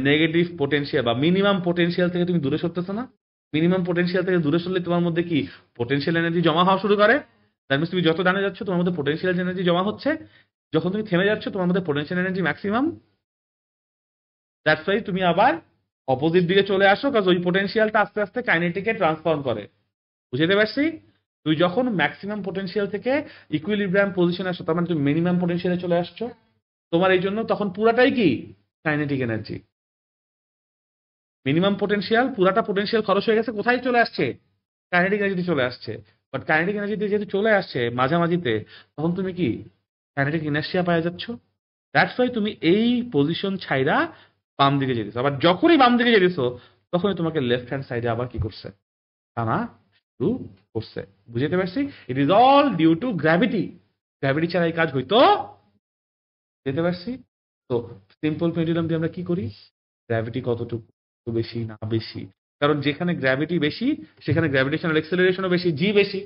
S1: নেগেটিভ পোটেনশিয়াল বা মিনিমাম পোটেনশিয়াল থেকে তুমি দূরে সরতেছো না? মিনিমাম পোটেনশিয়াল থেকে দূরে সরলে তোমার মধ্যে কি পোটেনশিয়াল এনার্জি জমা হওয়া শুরু করে। দ্যাট মিনস তুমি যত ডানে যাচ্ছ তোমার মধ্যে পোটেনশিয়াল এনার্জি জমা হচ্ছে, যখন তুমি থেমে যাচ্ছ তোমার মধ্যে potential energy maximum. That's why তুমি আবার অপোজিট দিকে চলে আসো, কারণ ওই পোটেনশিয়ালটা আস্তে আস্তে কাইনেটিকে ট্রান্সফর্ম করে। বুঝতে পারছি? তুই যখন ম্যাক্সিমাম পোটেনশিয়াল থেকে ইকুইলিব্রিয়াম পজিশনে আসছো, তার মানে তুমি মিনিমাম পোটেনশিয়ালে চলে আসছো। তোমার এই জন্য তখন পুরাটাই কি কাইনেটিক এনার্জি। মিনিমাম পোটেনশিয়াল, পুরাটা পোটেনশিয়াল খরচ হয়ে গেছে, কোথায় চলে আসছে? কাইনেটিক এনার্জিতে চলে আসছে। বাট কাইনেটিক এনার্জিতে যেহেতু চলে আসছে মাঝামাঝিতে, তখন তুমি কি কাইনেটিক ইনার্শিয়া পাওয়া যাচ্ছ। দ্যাটস ওয়াই তুমি এই পজিশন ছাইরা বাম দিকে যেতেছো। আবার যখনই বাম দিকে যেতেছো তখনই তোমাকে লেফট হ্যান্ড সাইডে আবার কি করছে? টানা শুরু করছে। বুঝতে পারছি? It is all due to gravity. Gravity ছাড়া এই কাজ হইতো? যেতে পারছি? তো সিম্পল পেন্ডুলাম দিয়ে আমরা কি করি? গ্র্যাভিটি কতটুকু বেশি না বেশি, কারণ যেখানে গ্র্যাভিটি বেশি সেখানে গ্র্যাভিটেশনাল এক্সেলারেশনও বেশি, জি বেশি।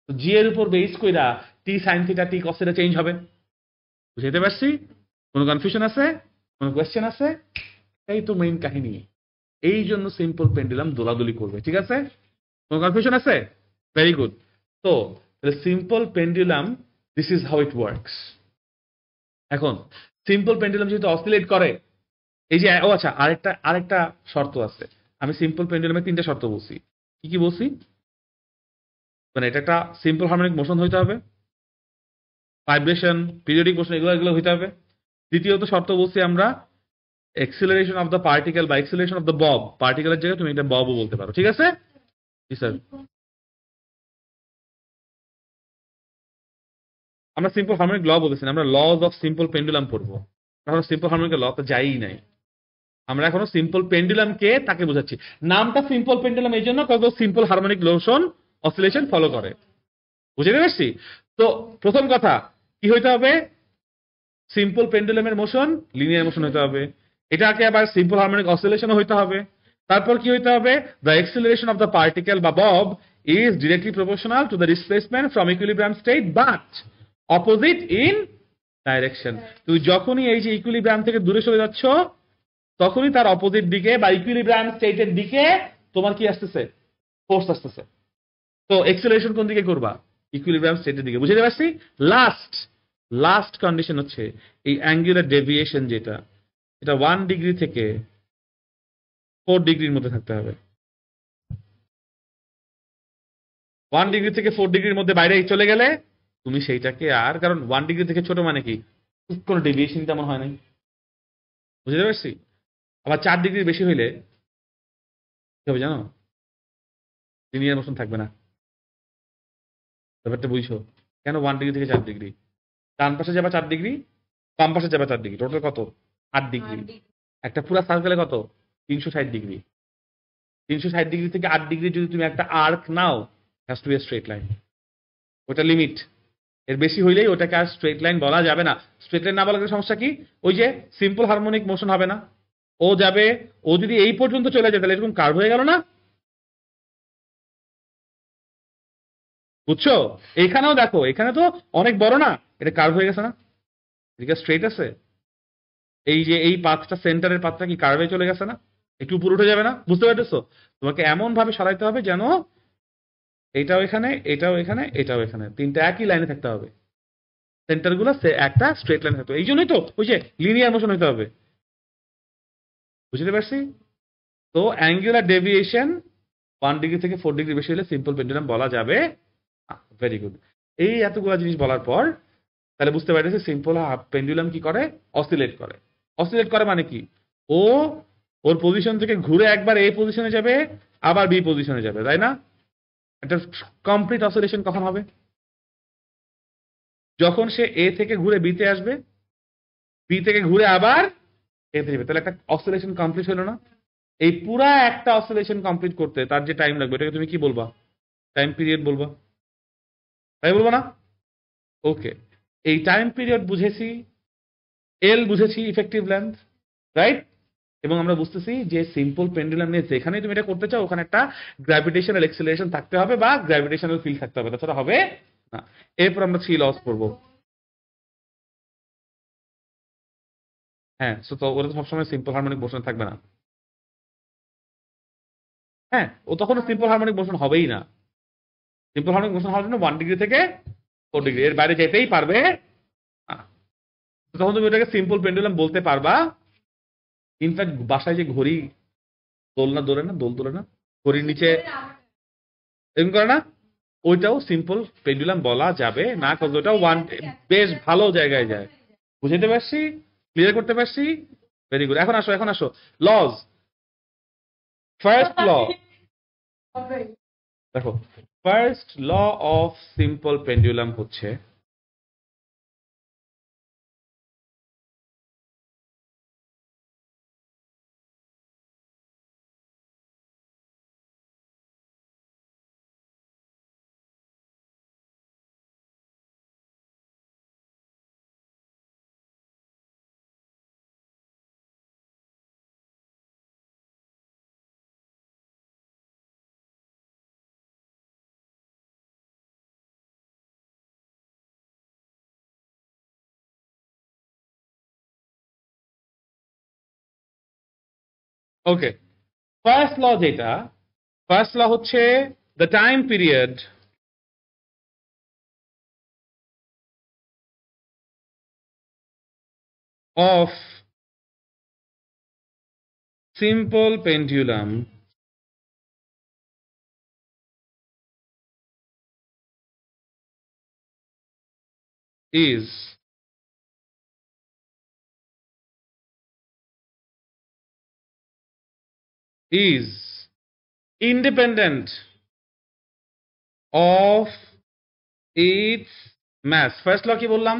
S1: তো জি এর উপর বেস কইরা টি সাইন থিটা টি কস থিটা চেঞ্জ হবে। বুঝতে পারছি? কোনো কনফিউশন আছে? কোনো কোয়েশ্চেন আছে? এই তো মেইন কাহিনী। এই জন্য সিম্পল পেন্ডুলাম দোলাদুলি করবে। ঠিক আছে? কোনো কনফিউশন আছে? Very good. তো simple pendulum, this is how it works. এখন সিম্পল পেন্ডুলাম যেহেতু অসিলেট করে, এই যে ও আচ্ছা, আরেকটা শর্ত আছে। আমি সিম্পল পেন্ডুলামে 3টা শর্ত বলছি। কি কি বলছি? মানে এটা একটা সিম্পল হারমোনিক মোশন হইতে হবে, ভাইব্রেশন, পিরিয়ডিক মোশন, এগুলো হইতে হবে। দ্বিতীয়ত শর্ত বলছি আমরা এক্সিলারেশন অফ দ্য পার্টিকেল বা এক্সিলারেশন অফ দ্য বব, পার্টিকেলের জায়গায় তুমি এটা ববও বলতে পারো। ঠিক আছে? জি স্যার। আমরা সিম্পল হারমোনিক ল বলতেছি না, আমরা লজ অফ সিম্পল পেন্ডুলাম পড়বো। এখন সিম্পল হারমোনিকের ল তো যাই নাই, আমরা এখনো সিম্পল পেন্ডুলাম কে তাকে বোঝাচ্ছি। নামটা সিম্পল পেন্ডুলাম এই জন্য কারণ simple harmonic motion oscillation follow করে। বুঝতে পারছি? তো প্রথম কথা কি হইতে হবে? সিম্পল পেন্ডুলামের মোশন লিনিয়ার মোশন হইতে হবে। এটাকে আবার সিম্পল হারমোনিক অসিলেশনও হইতে হবে। তারপর কি হইতে হবে? The acceleration of the particle বা Bob is directly proportional to the displacement from equilibrium state but opposite in direction. তুমি যখনই এই যে ইকুইলিব্রিয়াম থেকে দূরে সরে যাচ্ছ তখনই তার অপোজিট দিকে বা ইকুইলিব্রিয়াম স্টেটের দিকে তোমার কি আসতেছে, ফোর্স আসতেছে। তো এক্সেলারেশন কোন দিকে করবা, ইকুইলিব্রিয়াম স্টেটের দিকে। বুঝতে পারছি? লাস্ট কন্ডিশন হচ্ছে এই অ্যাঙ্গুলার ডেভিয়েশন, যেটা এটা 1 ডিগ্রি থেকে 4 ডিগ্রির মধ্যে থাকতে হবে। 1 ডিগ্রি থেকে 4 ডিগ্রির মধ্যে বাইরে চলে গেলে তুমি সেইটাকে আর, কারণ 1 ডিগ্রি থেকে ছোট মানে কি কোনো ডেভিয়েশন তেমন হয় নাই। বুঝতে পারছি? আবার 4 ডিগ্রির বেশি হইলে কি হবে জানো, লিনিয়ার মোশন থাকবে না। ব্যাপারটা বুঝছো? কেন 1 ডিগ্রি থেকে 4 ডিগ্রি? ডান পাশে যাবে 4 ডিগ্রি, বাম পাশে যাবে 4 ডিগ্রি, টোটাল কত? 8 ডিগ্রি। একটা পুরো সার্কেলে কত? 360 ডিগ্রি। 360 ডিগ্রি থেকে 8 ডিগ্রি যদি তুমি একটা আর্ক নাও, has to be straight line. ওটা লিমিট, এর বেশি হইলেই ওটাকে আর স্ট্রেট লাইন বলা যাবে না। স্ট্রেট লাইন না বলার সমস্যা কি, ওই যে সিম্পল হারমোনিক মোশন হবে না, ও যাবে, ও যদি এই পর্যন্ত চলে যায় তাহলে এরকম কার্ভ হয়ে গেল না? বুঝছো? এখানেও দেখো, এখানে তো অনেক বড় না, এটা কার্ভ হয়ে গেছে না, এদিকে স্ট্রেট আছে। এই যে এই পাথটা, সেন্টারের পাথটা কি কার্ভে চলে গেছে না, একটু উপরে উঠে যাবে না? বুঝতে পারতেছো? তোমাকে এমন ভাবে সরাইতে হবে যেন এটাও এখানে, এটাও এখানে, এটাও এখানে, তিনটা একই লাইনে থাকতে হবে, সেন্টার গুলো একটা স্ট্রেট লাইন থাকতে হবে। এই জন্যই তো ওই যে লিনিয়ার মোশন হইতে হবে। বুঝতে পারছি? তো অ্যাঙ্গুলার ডেভিয়েশন 1 ডিগ্রি থেকে 4 ডিগ্রি বেশি হলে সিম্পল পেন্ডুলাম বলা যাবে। Very good. এই এতগুলো জিনিস বলার পর তাহলে বুঝতে পারতেছি সিম্পল পেন্ডুলাম কি করে, অসিলেট করে। অসিলেট করে মানে কি, ও ওর পজিশন থেকে ঘুরে একবার এ পজিশনে যাবে, আবার বি পজিশনে যাবে, তাই না? একটা কমপ্লিট অসিলেশন কখন হবে, যখন সে এ থেকে ঘুরে বিতে আসবে, বি থেকে ঘুরে আবার এ তে যাবে, তাহলে একটা অসিলেশন কমপ্লিট হলো না? এই পুরা একটা অসিলেশন কমপ্লিট করতে তার যে টাইম লাগবে এটাকে তুমি কি বলবা, টাইম পিরিয়ড বলবা, তাই বলবো না? ওকে, এই টাইম পিরিয়ড বুঝেছি, এল বুঝেছি, ইফেক্টিভ লেন্থ, রাইট? এবং আমরা বুঝতেছি যে সিম্পল পেন্ডুলাম নিয়ে যেখানে তুমি এটা করতে চাও ওখানে একটা গ্র্যাভিটেশনাল এক্সেলারেশন থাকতে হবে বা গ্র্যাভিটেশনাল ফিল্ড থাকতে হবে, তাছাড়া হবে না। এরপর আমরা 3 লস করবো। হ্যাঁ, তো ওটা তো সবসময় সিম্পল হারমোনিক মোশন থাকবে না। হ্যাঁ, ও তখন সিম্পল হারমোনিক মোশন হবেই না। সিম্পল হারমোনিক মোশন হওয়ার জন্য 1 ডিগ্রি থেকে 4 ডিগ্রি এর বাইরে যেতেই পারবে না। তখন তুমি ওটাকে সিম্পল পেন্ডুলাম বলতে পারবা। ইনফ্যাক্ট বাসায় যে ঘড়ি দোলনা দোলে না, দোল তোলে না, ঘড়ির নিচে এরকম করে না, ওইটাও সিম্পল পেন্ডুলাম বলা যাবে না, কারণ ওটাও বেশ ভালো জায়গায় যায়। বুঝতে পারছি? ক্লিয়ার করতে পারছি? Very good. এখন আসো, এখন আসো লজ। ফার্স্ট ল, দেখো, first law of simple pendulum হচ্ছে ওকে, ফার্স্ট ল যেটা, ফার্স্ট ল হচ্ছে the time period of simple pendulum is independent of its mass. First law কি বললাম?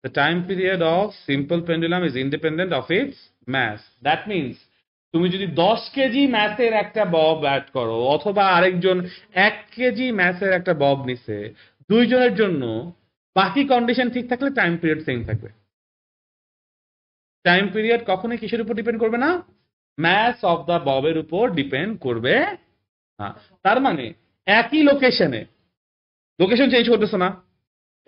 S1: The time period of simple pendulum is independent of its mass. That means তুমি যদি 10 কেজি ম্যাসের একটা বব অ্যাড করো অথবা আরেকজন 1 কেজি ম্যাসের একটা বব নিছে, দুইজনের জন্য বাকি কন্ডিশন ঠিক থাকলে টাইম পিরিয়ড সেম থাকবে। টাইম পিরিয়ড কখনোই কিসের উপর ডিপেন্ড করবে না? ম্যাস অফ দা ববের উপর ডিপেন্ড করবে না। তার মানে একই লোকেশনে, লোকেশন চেঞ্জ করতেছো না,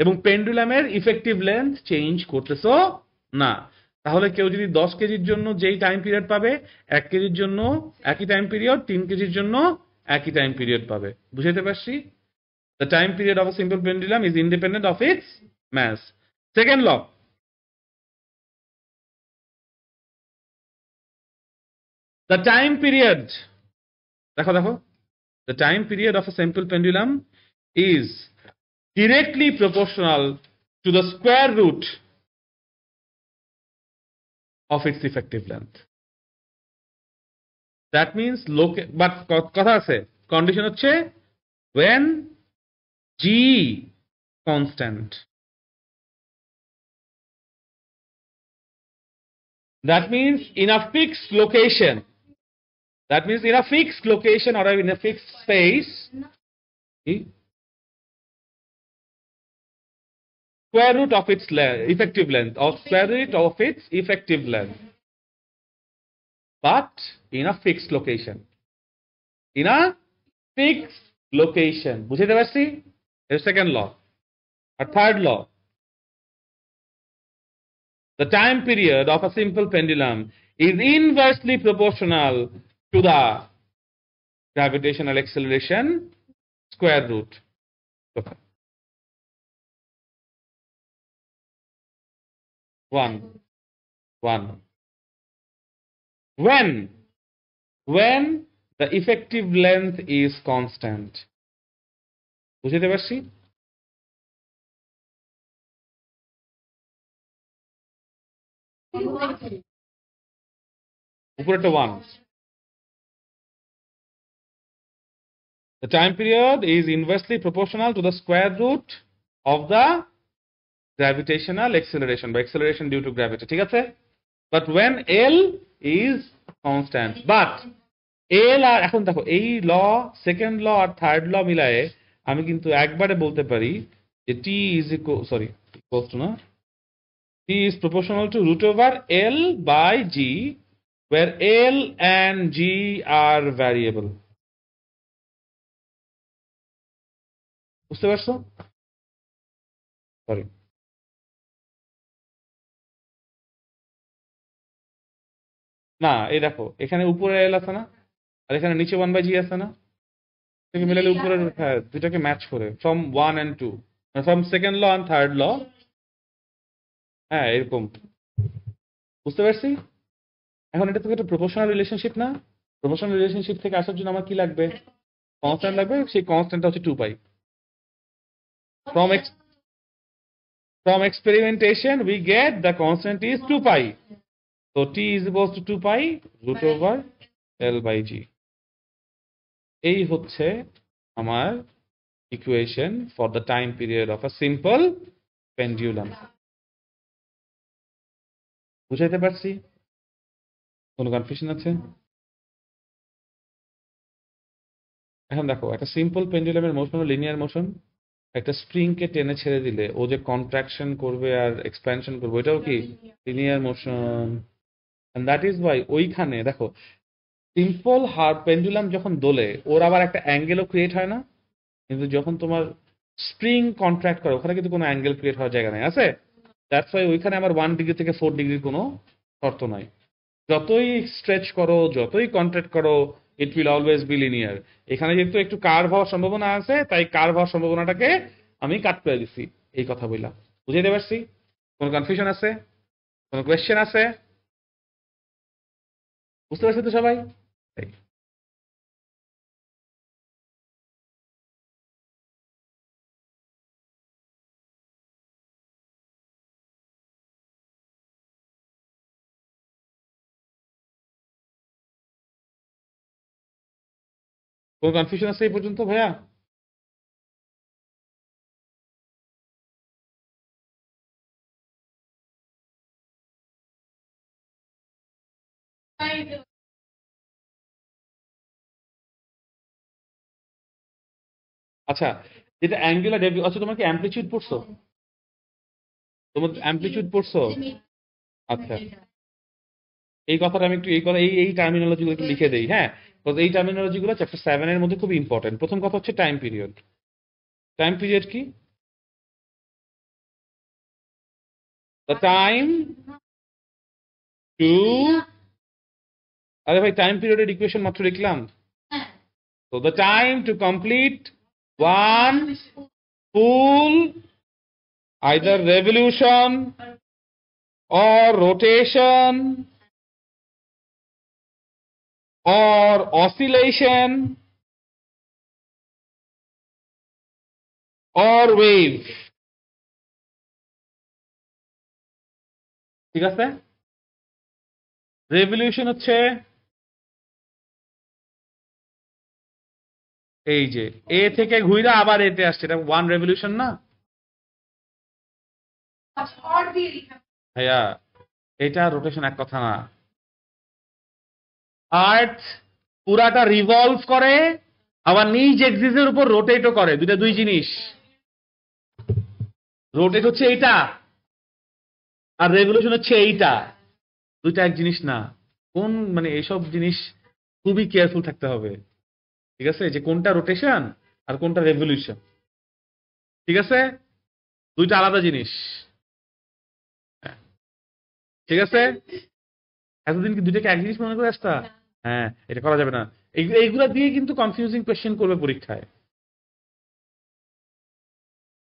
S1: এবং পেন্ডুলামের ইফেক্টিভ লেন্থ চেঞ্জ করতেছো না। তাহলে কেউ যদি 10 কেজির জন্য যেই টাইম পিরিয়ড পাবে, 1 কেজির জন্য একই টাইম পিরিয়ড, 3 কেজির জন্য একই টাইম পিরিয়ড পাবে। বুঝাইতে পারছি? The time period of a simple pendulum is independent of its mass. Second law. The time period, দেখো দেখো, the time period of a simple pendulum is directly proportional to the square root of its effective length. That means but কথা আছে, condition হচ্ছে when G constant. That means in a fixed location. That means in a fixed location or in a fixed space, square root of its effective length, or square root of its effective length, but in a fixed location. In a fixed location. বুঝতে পারছি? এর second law. Or third law. The time period of a simple pendulum is inversely proportional to the gravitational acceleration square root. Okay. One. When the effective length is constant. বুঝতে পারছি? উপরেটা 1. The time period is inversely proportional to the square root of the gravitational acceleration, by acceleration due to gravity. ঠিক আছে? But when L is constant. But L আর এখন দেখো, এই ল, সেকেন্ড ল আর থার্ড ল মিলায়ে আমি কিন্তু একবারে বলতে পারি যে T is equals to না, T is proportional to root over L by G, where L and G are variable. বুঝতে পারছো? সরি, না, এই দেখো, এখানে উপরে L আছে না, আর এখানে নিচে 1 by G আছে না, থেকে মিলালে উপরের, হ্যাঁ, দুটাকে ম্যাচ করে from 1 and 2, from second law and third law, হ্যাঁ, এরকম। বুঝতে পারছি? এখন এটা তো একটা প্রপোর্শনাল রিলেশনশিপ না? প্রপোর্শনাল রিলেশনশিপ থেকে আসার জন্য আমার কি লাগবে? কনস্ট্যান্ট লাগবে। সেই কনস্ট্যান্টটা হচ্ছে 2 পাই। From experimentation we get the constant is 2 pi. So T is equals to 2 pi root over L by G. এই হচ্ছে আমার equation for the time period of a simple pendulum. বুঝাইতে পারছি? কোনো কনফিউশন আছে? এখন দেখো, একটা সিম্পল পেন্ডুলামের মোশন হলো লিনিয়ার মোশন। একটা স্প্রিংকে টেনে ছেড়ে দিলে ও যে কন্ট্রাকশন করবে আর এক্সপ্যানশন করবে, ওইটাও কি linear motion. And that is why ওইখানে দেখো, সিম্পল পেন্ডুলাম যখন দোলে ওর আবার একটা অ্যাঙ্গেলও ক্রিয়েট হয় না, কিন্তু যখন তোমার স্প্রিং কন্ট্রাক্ট করে ওখানে কিন্তু কোনো অ্যাঙ্গেল ক্রিয়েট হওয়ার জায়গা নাই, আছে? দ্যাটস ওয়াই ওইখানে আমার 1 ডিগ্রি থেকে 4 ডিগ্রির কোনো শর্ত নাই। যতই স্ট্রেচ করো, যতই কন্ট্রাক্ট করো, it will always be linear. এখানে যেহেতু একটু কার্ভ হওয়ার সম্ভাবনা আছে, তাই কার্ভ হওয়ার সম্ভাবনাটাকে আমি কাট করে দিচ্ছি, এই কথা বললাম। বুঝাইতে পারছি? কোনো কনফিউশন আছে? কোনো কোয়েশ্চেন আছে? বুঝতে পারছি তো সবাই? কোনো কনফিউশন আছে এই পর্যন্ত ভাইয়া? আচ্ছা, যেটা অ্যাঙ্গুলার আচ্ছা, তোমার কি অ্যামপ্লিচিউড পড়ছো? তোমার অ্যামপ্লিচিউড পড়ছো? আচ্ছা, এই কথাটা আমি একটু এই টার্মিনোলজি একটু লিখে দেই। হ্যাঁ, এই টার্মিনোলজি গুলো চ্যাপ্টার 7 এর মধ্যে খুব ইম্পর্টেন্ট। প্রথম কথা হচ্ছে টাইম পিরিয়ড। টাইম পিরিয়ড কি? দ্য টাইম টু, আরে ভাই টাইম পিরিয়ডের ইকুয়েশন মাত্র লিখলাম। So the time to complete one full either revolution or rotation or oscillation or wave, ঠিক আছে? রেভলিউশন হচ্ছে এই যে এ থেকে ঘুরে আবার এতে আসছে, এটা ওয়ান রেভলিউশন না ভাইয়া? এটা রোটেশন এক কথা না। আর্থ পুরাটা রিভলভ করে আবার নিজ এক্সিসের উপর রোটেটও করে, দুইটা দুই জিনিস। রোটেট হচ্ছে এইটা আর রেভলিউশন হচ্ছে এইটা, দুইটা এক জিনিস না। কোন মানে এইসব জিনিস খুবই কেয়ারফুল থাকতে হবে, ঠিক আছে? যে কোনটা রোটেশন আর কোনটা রেভলিউশন, ঠিক আছে? দুইটা আলাদা জিনিস, ঠিক আছে? এতদিন কি দুইটাকে এক জিনিস মনে করে আসতা? হ্যাঁ, এটা করা যাবে না। এইগুলা দিয়ে কিন্তু কনফিউজিং কোয়েশ্চেন করবে পরীক্ষায়,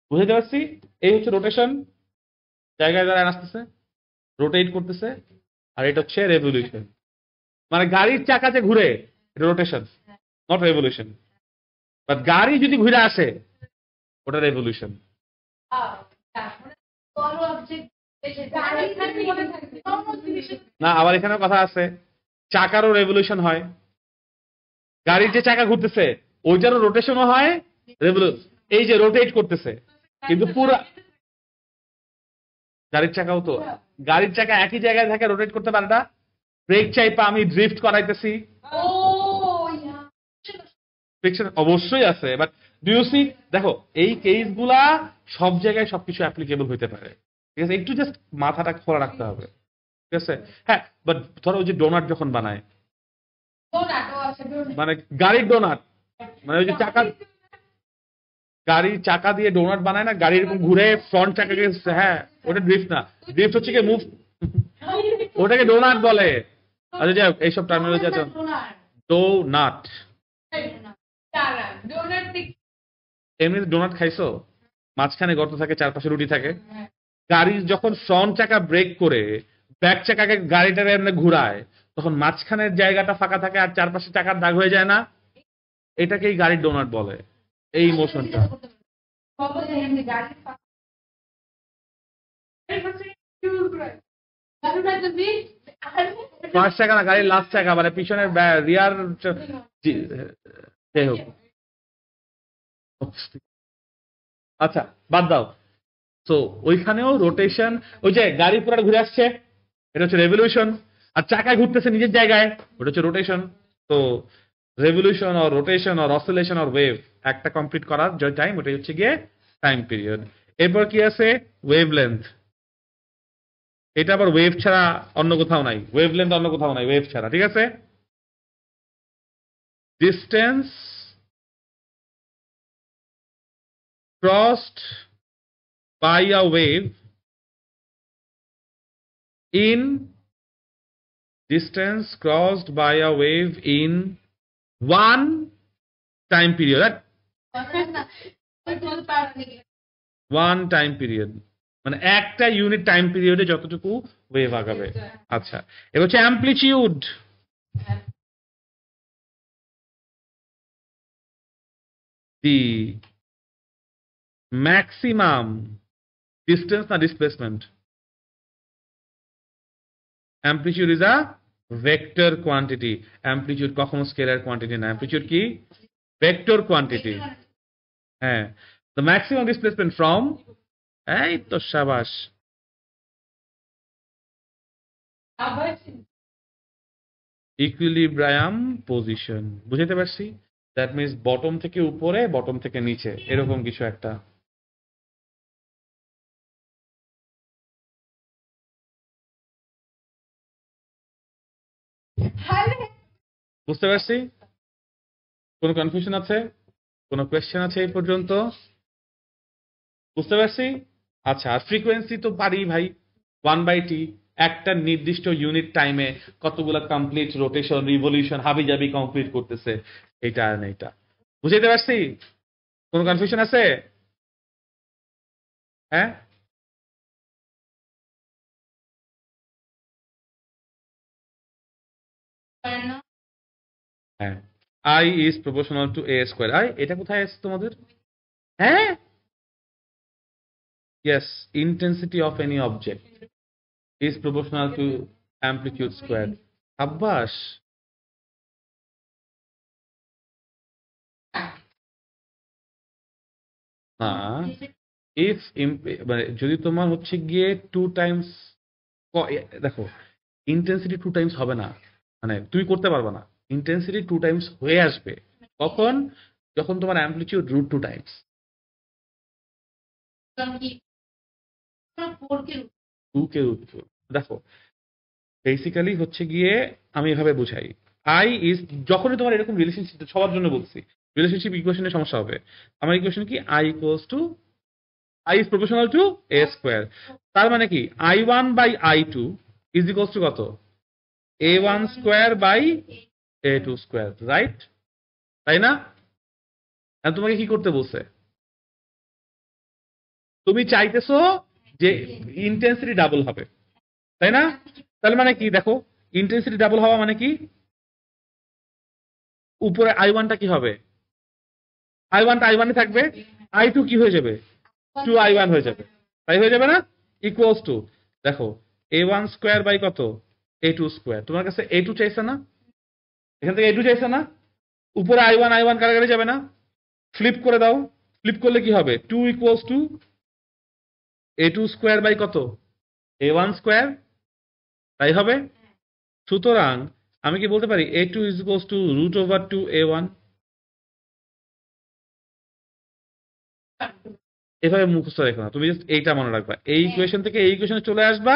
S1: বুঝতে পারছি? এই হচ্ছে রোটেশন, জায়গায় জায়গায় আসতেছে, রোটেট করতেছে। আর এটা হচ্ছে রেভলিউশন, মানে গাড়ির চাকা যে ঘুরে এটা রোটেশন, নট রেভলিউশন। বাট গাড়ি যদি ঘুরে আসে ওটা রেভলিউশন। না, আবার এখানে কথা আছে, চাকারও রেভলিউশন হয়। গাড়ির যে চাকা ঘুরতেছে ওইটারও রোটেশনও হয়, এই যে রোটেট করতেছে, কিন্তু পুরো গাড়ির চাকাও তো, গাড়ির চাকা একই জায়গায় থাকে, রোটেট করতে পারে না। ব্রেক চাইপা আমি ড্রিফট করাইতেছি, ফ্রিকশন অবশ্যই আছে। বাট ডু ইউ সি, দেখো এই কেসগুলা সব জায়গায় সবকিছু অ্যাপ্লিকেবল হইতে পারে, ঠিক আছে? একটু জাস্ট মাথাটা খোলা রাখতে হবে, ঠিক আছে? হ্যাঁ, বাট ধরো ওই যে ডোনাট যখন বানায়, মানে গাড়ির ডোনাট, মানে ওই যে চাকা, গাড়ির চাকা দিয়ে ডোনাট বানায় না, গাড়ি এরকম ঘুরে ফ্রন্ট চাকাকে, হ্যাঁ ওটা ড্রিফট না, ড্রিফট হচ্ছে কি মুভ, ওটাকে ডোনাট বলে। আচ্ছা যাই হোক, এইসব টার্মিনোলজি আছে। ডোনাট, এমনি ডোনাট খাইছো? মাঝখানে গর্ত থাকে, চারপাশে রুটি থাকে। গাড়ির যখন ফ্রন্ট চাকা ব্রেক করে ব্যাক চাকাকে গাড়িটাকে এমনি ঘুরায়, তখন মাঝখানের জায়গাটা ফাঁকা থাকে আর চারপাশে চাকার দাগ হয়ে যায় না? এটাকেই গাড়ির ডোনাট বলে, এই মোশনটা। ফার্স্ট চাকা না, গাড়ির লাস্ট চাকা, মানে পিছনের রিয়ার। যাই হোক, আচ্ছা বাদ দাও। তো ওইখানেও রোটেশন, ওই যে গাড়ি পুরো ঘুরে আসছে এটা হচ্ছে রেভলিউশন, আর চাকা ঘুরতেছে নিজের জায়গায় ওটা হচ্ছে রোটেশন। তো revolution or rotation or oscillation or wave একটা কমপ্লিট করার যে টাইম, ওটাই হচ্ছে গিয়ে টাইম পিরিয়ড। এরপর কি আছে? Wave length. এটা আবার ওয়েভ ছাড়া অন্য কোথাও নাই, ওয়েভ লেন্থ অন্য কোথাও নাই, ওয়েভ ছাড়া, ঠিক আছে? Distance crossed by a wave in distance crossed by a wave in one time period. One time period মানে একটা ইউনিট টাইম পিরিয়ডে যতটুকু ওয়েভ আগাবে। আচ্ছা, এবার হচ্ছে অ্যামপ্লিটিউড। দি ম্যাক্সিমাম ডিস্টেন্স না displacement? amplitude is a vector quantity. amplitude কখনো স্কেলার কোয়ান্টিটি না, amplitude কি? Vector quantity. হ্যাঁ, the maximum displacement from, এই তো সাবাস, ইকুইলিব্রিয়াম পজিশন। বুঝতে পারছি? দ্যাট মিনস বটম থেকে উপরে, বটম থেকে নিচে, এরকম কিছু একটা। বুঝতে পারছি? কোনো কনফিউশন আছে? কোনো কোয়েশ্চেন আছে এই পর্যন্ত? বুঝতে পারছি। আচ্ছা, আর ফ্রিকোয়েন্সি তো পারি ভাই, 1/t, একটা নির্দিষ্ট ইউনিট টাইমে কতগুলো কমপ্লিট রোটেশন রিভলিউশন হাবিজাবি কমপ্লিট করতেছে, এটা আর না এটা। বুঝাইতে পারছি? কোনো কনফিউশন আছে? হ্যাঁ, হ্যাঁ, I is proportional to A square. I এটা কোথায় আছে তোমাদের? হ্যাঁ, yes, intensity of any object is proportional to amplitude square. Abbas, না, ইফ মানে যদি তোমার হচ্ছে গিয়ে টু টাইমস, দেখো ইন্টেন্সিটি টু টাইমস হবে না, মানে তুমি করতে পারবে না। ইন্টেন্সিটি টু টাইমস হয়ে আসবে কখন? যখন তোমার amplitude root two times. Two কে রুট টু। দেখো বেসিক্যালি হচ্ছে গিয়ে আমি এভাবে বুঝাই, আই ইজ, যখনই তোমার এরকম রিলেশনশিপ, সবার জন্য বলছি, রিলেশনশিপ ইকুয়েশনের সমস্যা হবে। আমার ইকুয়েশন কি? I equals to, I is proportional to A square. তার মানে কি I1/I2 ইজ ইকুয়ালস টু কত? A1 square by A2 square, right? তাই না? আর তোমাকে কি করতে বলছে? তুমি চাইতেছো যে ইন্টেন্সিটি ডাবল হবে, তাই না? তাহলে মানে কি দেখো, ইন্টেন্সিটি ডাবল হওয়া মানে কি? উপরে I1টা কি হবে? I1টা I1 থাকবে, I2 কি হয়ে যাবে? 2I1 হয়ে যাবে, তাই হয়ে যাবে না? ইকুয়ালস টু, দেখো A1 স্কোয়ার বাই কত? A2 square. তোমার কাছে A2 চাইছে না? এখান থেকে A2 চাইছে না? উপরে I1 I1 কারাগারে যাবে না? ফ্লিপ করে দাও, ফ্লিপ করলে কি হবে? 2 equals to A2 square by কত? A1 স্কোয়ার, তাই হবে। সুতরাং আমি কি বলতে পারি A2 is equals to root over 2A1? এভাবে মুখস্থ রেখো না, তুমি জাস্ট এইটা মনে রাখবা, এই ইকুয়েশন থেকে এই ইকুয়েশনে চলে আসবা,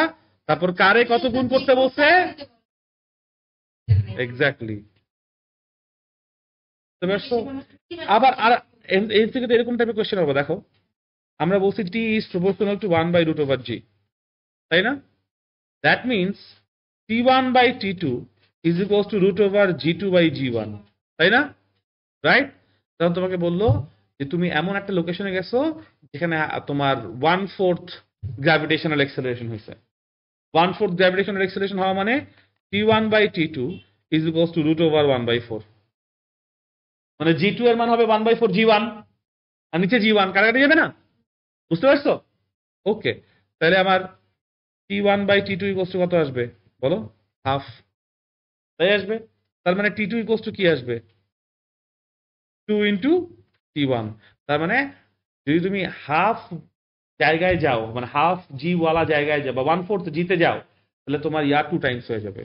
S1: তারপর কারে কত গুণ করতে বলছে। এক্স্যাক্টলি, বুঝতে পারছো? আবার আর এর থেকে তো এরকম টাইপের কোয়েশ্চেন হবে, দেখো আমরা বলছি টি ইজ প্রপোর্শনাল টু 1/√g, তাই না? That means T1/T2 is equals two √G2/G1, তাই না? রাইট? তখন তোমাকে বললো যে তুমি এমন একটা লোকেশনে গেছো যেখানে তোমার 1/4 গ্র্যাভিটেশনাল এক্সেলারেশন হয়েছে। 1/4 গ্র্যাভিটেশনাল এক্সেলারেশন হওয়া মানে T1/T2 ইজ ইকুয়ালস টু √1/4, মানে G2 এর মান হবে 1/4 G1, আর নিচে G1 কাটাকাটি যাবে না? বুঝতে পারছো? ওকে, তাহলে আমার T1/T2 ইকুয়ালস টু কত আসবে বলো? হাফ, তাই আসবে। তার মানে T2 ইকুয়ালস টু কি আসবে? 2 ইন্টু T1। তার মানে যদি তুমি হাফ জায়গায় যাও, মানে হাফ জি ওয়ালা জায়গায় যাও বা 1/4 জিতে যাও, তাহলে তোমার ইয়ার 2 টাইমস হয়ে যাবে,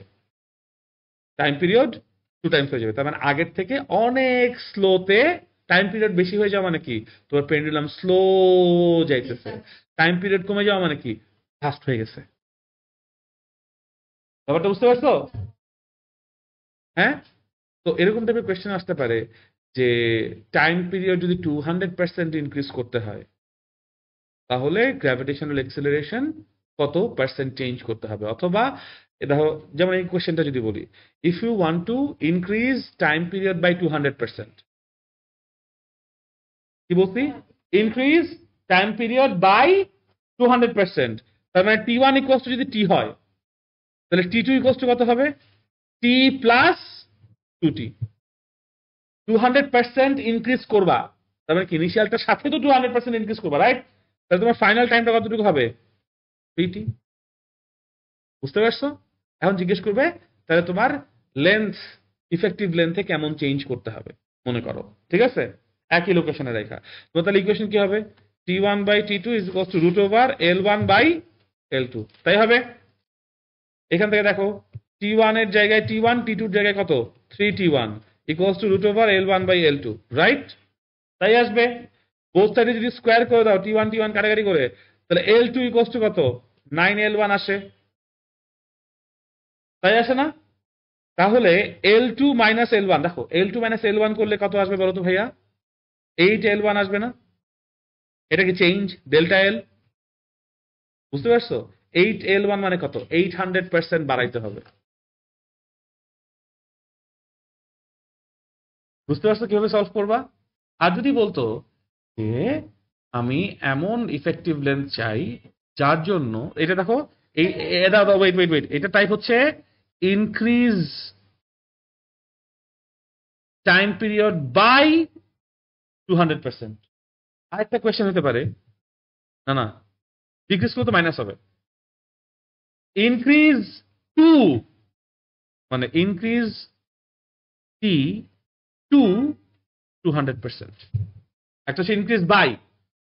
S1: টাইম পিরিয়ড 2 টাইমস হয়ে যাবে। তার মানে আগের থেকে অনেক স্লোতে টাইম পিরিয়ড বেশি হয়ে যাওয়া মানে কি? তোমার পেন্ডুলাম স্লো যাইতেছে। টাইম পিরিয়ড কমে যাওয়া মানে কি? ফাস্ট হয়ে গেছে। ব্যাপারটা বুঝতে পারছো? হ্যাঁ, তো এরকম টাইপের কোয়েশ্চেন আসতে পারে যে টাইম পিরিয়ড যদি 200% ইনক্রিজ করতে হয়, তাহলে গ্র্যাভিটেশনাল এক্সেলারেশন কত পার্সেন্ট চেঞ্জ করতে হবে। অথবা দেখো, যেমন এই কোয়েশ্চেনটা যদি বলি, if you want to increase time period by 200%, কি বলছি? Increase time period by 200%। তার মানে T1 ইকুয়ালস টু যদি টি হয়, তাহলে T2 ইকুয়ালস টু কত হবে? টি প্লাস 2t। 200% ইনক্রিজ করবা, তার মানে কি ইনিশিয়ালটার সাথে তো 200% ইনক্রিজ করবা, রাইট? তাহলে তোমার ফাইনাল টাইমটা কতটুকু হবে? 3t। বুঝতে পারছো? এখন জিজ্ঞেস করবে তাহলে তোমার লেন্থ, ইফেক্টিভ লেন্থে কেমন চেঞ্জ করতে হবে মনে করো, ঠিক আছে? একই লোকেশনে রেখা। তো তাহলে ইকুয়েশন কি হবে? T1/T2 is equals two √L1/L2, তাই হবে। এখান থেকে দেখো, T1 এর জায়গায় T1, T2 এর জায়গায় কত? 3T1 equals to √L1/L2, right? তাই আসবে। বোথ সাইডে যদি স্কোয়ার করে দাও, T1 T1 কাটাকাটি করে, তাহলে L2 ইকুয়ালস টু কত? 9L1 আসে, তাই আসে না? তাহলে L2 মাইনাস L1, দেখো L2 মাইনাস L1 করলে কত আসবে বলো তো ভাইয়া? 8L1 আসবে না? এটা কি চেঞ্জ ডেল্টা এল? বুঝতে পারছো? 8L1 মানে কত? 800% বাড়াইতে হবে। বুঝতে পারছো কিভাবে সলভ করবা? আর যদি বলতো যে আমি এমন ইফেক্টিভ লেন্থ চাই যার জন্য, এটা দেখো, এই এটা ওয়েট ওয়েট ওয়েট, এটা টাইপ হচ্ছে ইনক্রিজ টাইম পিরিয়ড বাই 200%। আরেকটা কোয়েশ্চেন হতে পারে, না না, ডিক্রিজ করলে তো মাইনাস হবে, ইনক্রিজ টু, মানে ইনক্রিজ টি টু 200%। একটা হচ্ছে ইনক্রিজ বাই,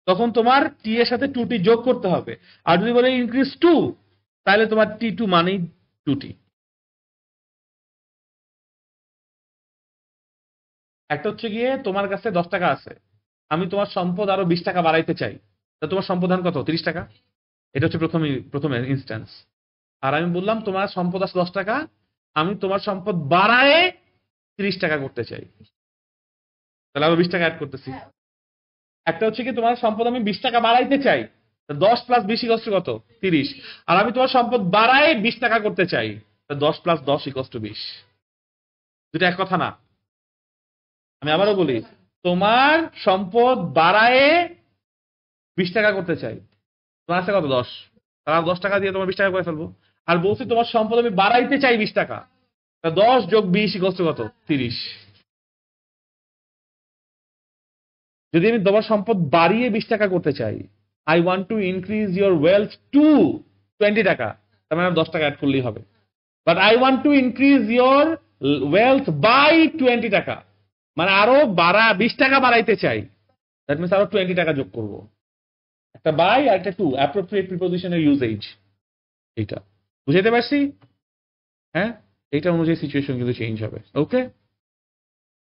S1: তখন তোমার টি এর সাথে 2t যোগ করতে হবে। আর যদি বলে ইনক্রিজ টু, তাহলে তোমার T2 মানেই 2t। একটা হচ্ছে গিয়ে তোমার কাছে 10 টাকা আছে, আমি তোমার সম্পদ আরো 20 টাকা বাড়াইতে চাই, তা তোমার সম্পদ কত? 30 টাকা। এটা হচ্ছে প্রথম ইনস্ট্যান্স। আর আমি বললাম তোমার সম্পদ আছে 10 টাকা, আমি তোমার সম্পদ বাড়ায় 30 টাকা করতে চাই, তাহলে আরো 20 টাকা অ্যাড করতেছি। একটা হচ্ছে কি তোমার সম্পদ আমি 20 টাকা বাড়াইতে চাই, 10 প্লাস 20 ইকস টু কত? 30। আর আমি তোমার সম্পদ বাড়ায় 20 টাকা করতে চাই, 10 প্লাস 10 ইকস টু 20। দুটো এক কথা না। আমি আবারও বলি, তোমার সম্পদ বাড়ায় 20 টাকা করতে চাই, তোমার আছে কত? 10। তারা 10 টাকা দিয়ে তোমার 20 টাকা করে ফেলবো। আর বলছি তোমার সম্পদ আমি বাড়াইতে চাই 20 টাকা, 10 যোগ 20 ইকস টু কত? 30। যদি আমি তোমার সম্পদ বাড়িয়ে 20 টাকা করতে চাই, I want to increase your wealth to 20 টাকা, তার মানে 10 টাকা অ্যাড করলেই হবে। But I want to increase your wealth by 20 টাকা, মানে আরো 20 টাকা বাড়াইতে চাই, দ্যাট মিনস আরো 20 টাকা যোগ করবো। একটা বাই আর একটা টু, অ্যাপ্রোপ্রিয়েট প্রিপোজিশনের ইউজেজ। এইটা বুঝাইতে পারছি? হ্যাঁ, এইটা অনুযায়ী সিচুয়েশন কিন্তু চেঞ্জ হবে। ওকে,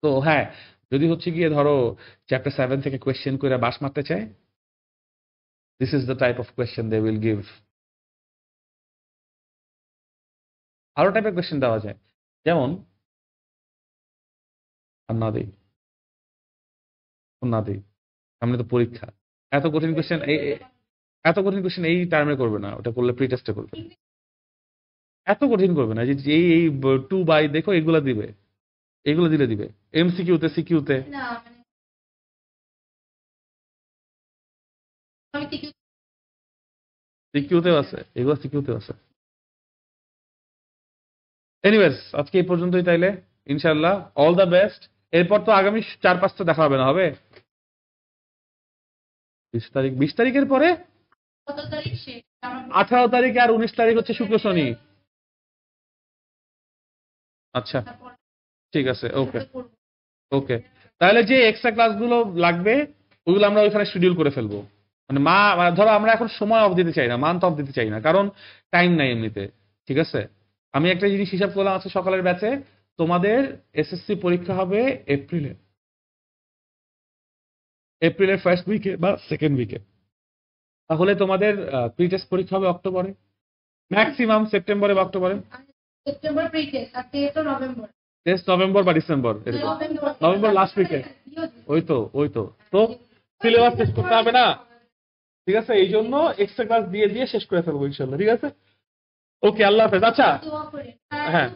S1: তো হ্যাঁ, যদি হচ্ছে গিয়ে ধরো চ্যাপ্টার 7 থেকে কোয়েশ্চেন করে বাস মারতে চায়, this is the type of question they will give. আরো টাইপের কোয়েশ্চেন দেওয়া যায়, যেমন না দিই না দিই, সামনে তো পরীক্ষা, এত কঠিন কোয়েশ্চেন এত কঠিন কোয়েশ্চেন এই টার্মে করবে না, ওটা করলে প্রি টেস্টে করবে। এত কঠিন করবে না, যে এই 2 বাই দেখো এগুলা দিবে, এগুলো দিলে দিবে এমসিকিউতে সিকিউতে। সিকিউতেও আছে এগুলো, সিকিউতেও আছে। এনিওয়েজ আজকে এই পর্যন্তই তাইলে, ইনশাআল্লাহ অল দ্য বেস্ট। এরপর তো আগামী 4-5টা দেখা হবে না, হবে 20 তারিখ, 20 তারিখের পরে 18 তারিখে আর 19 তারিখ হচ্ছে শুক্র শনি। আচ্ছা ঠিক আছে, ওকে ওকে। তাহলে যে এক্সট্রা ক্লাসগুলো লাগবে ওগুলো আমরা ওইখানে শিডিউল করে ফেলবো। মানে ধরো আমরা এখন সময় অফ দিতে চাই না, মান্থ অফ দিতে চাই না, কারণ টাইম নাই এমনিতে। ঠিক আছে, আমি একটা জিনিস হিসাব করলাম, আছে সকালের ব্যাচে তোমাদের এসএসসি পরীক্ষা হবে এপ্রিলের ফার্স্ট উইকে বা সেকেন্ড উইকে, তাহলে তোমাদের প্রি টেস্ট পরীক্ষা হবে অক্টোবরে, ম্যাক্সিমাম সেপ্টেম্বরে বা অক্টোবরে। টেস্ট নভেম্বর বা ডিসেম্বর, এরকম নভেম্বর লাস্ট উইকে। ওই তো তো সিলেবাস শেষ করতে হবে না, ঠিক আছে, এই জন্য এক্সট্রা ক্লাস দিয়ে দিয়ে শেষ করে ফেলবো ইনশাল্লাহ। ঠিক আছে, ওকে, আল্লাহ হাফেজ। আচ্ছা হ্যাঁ,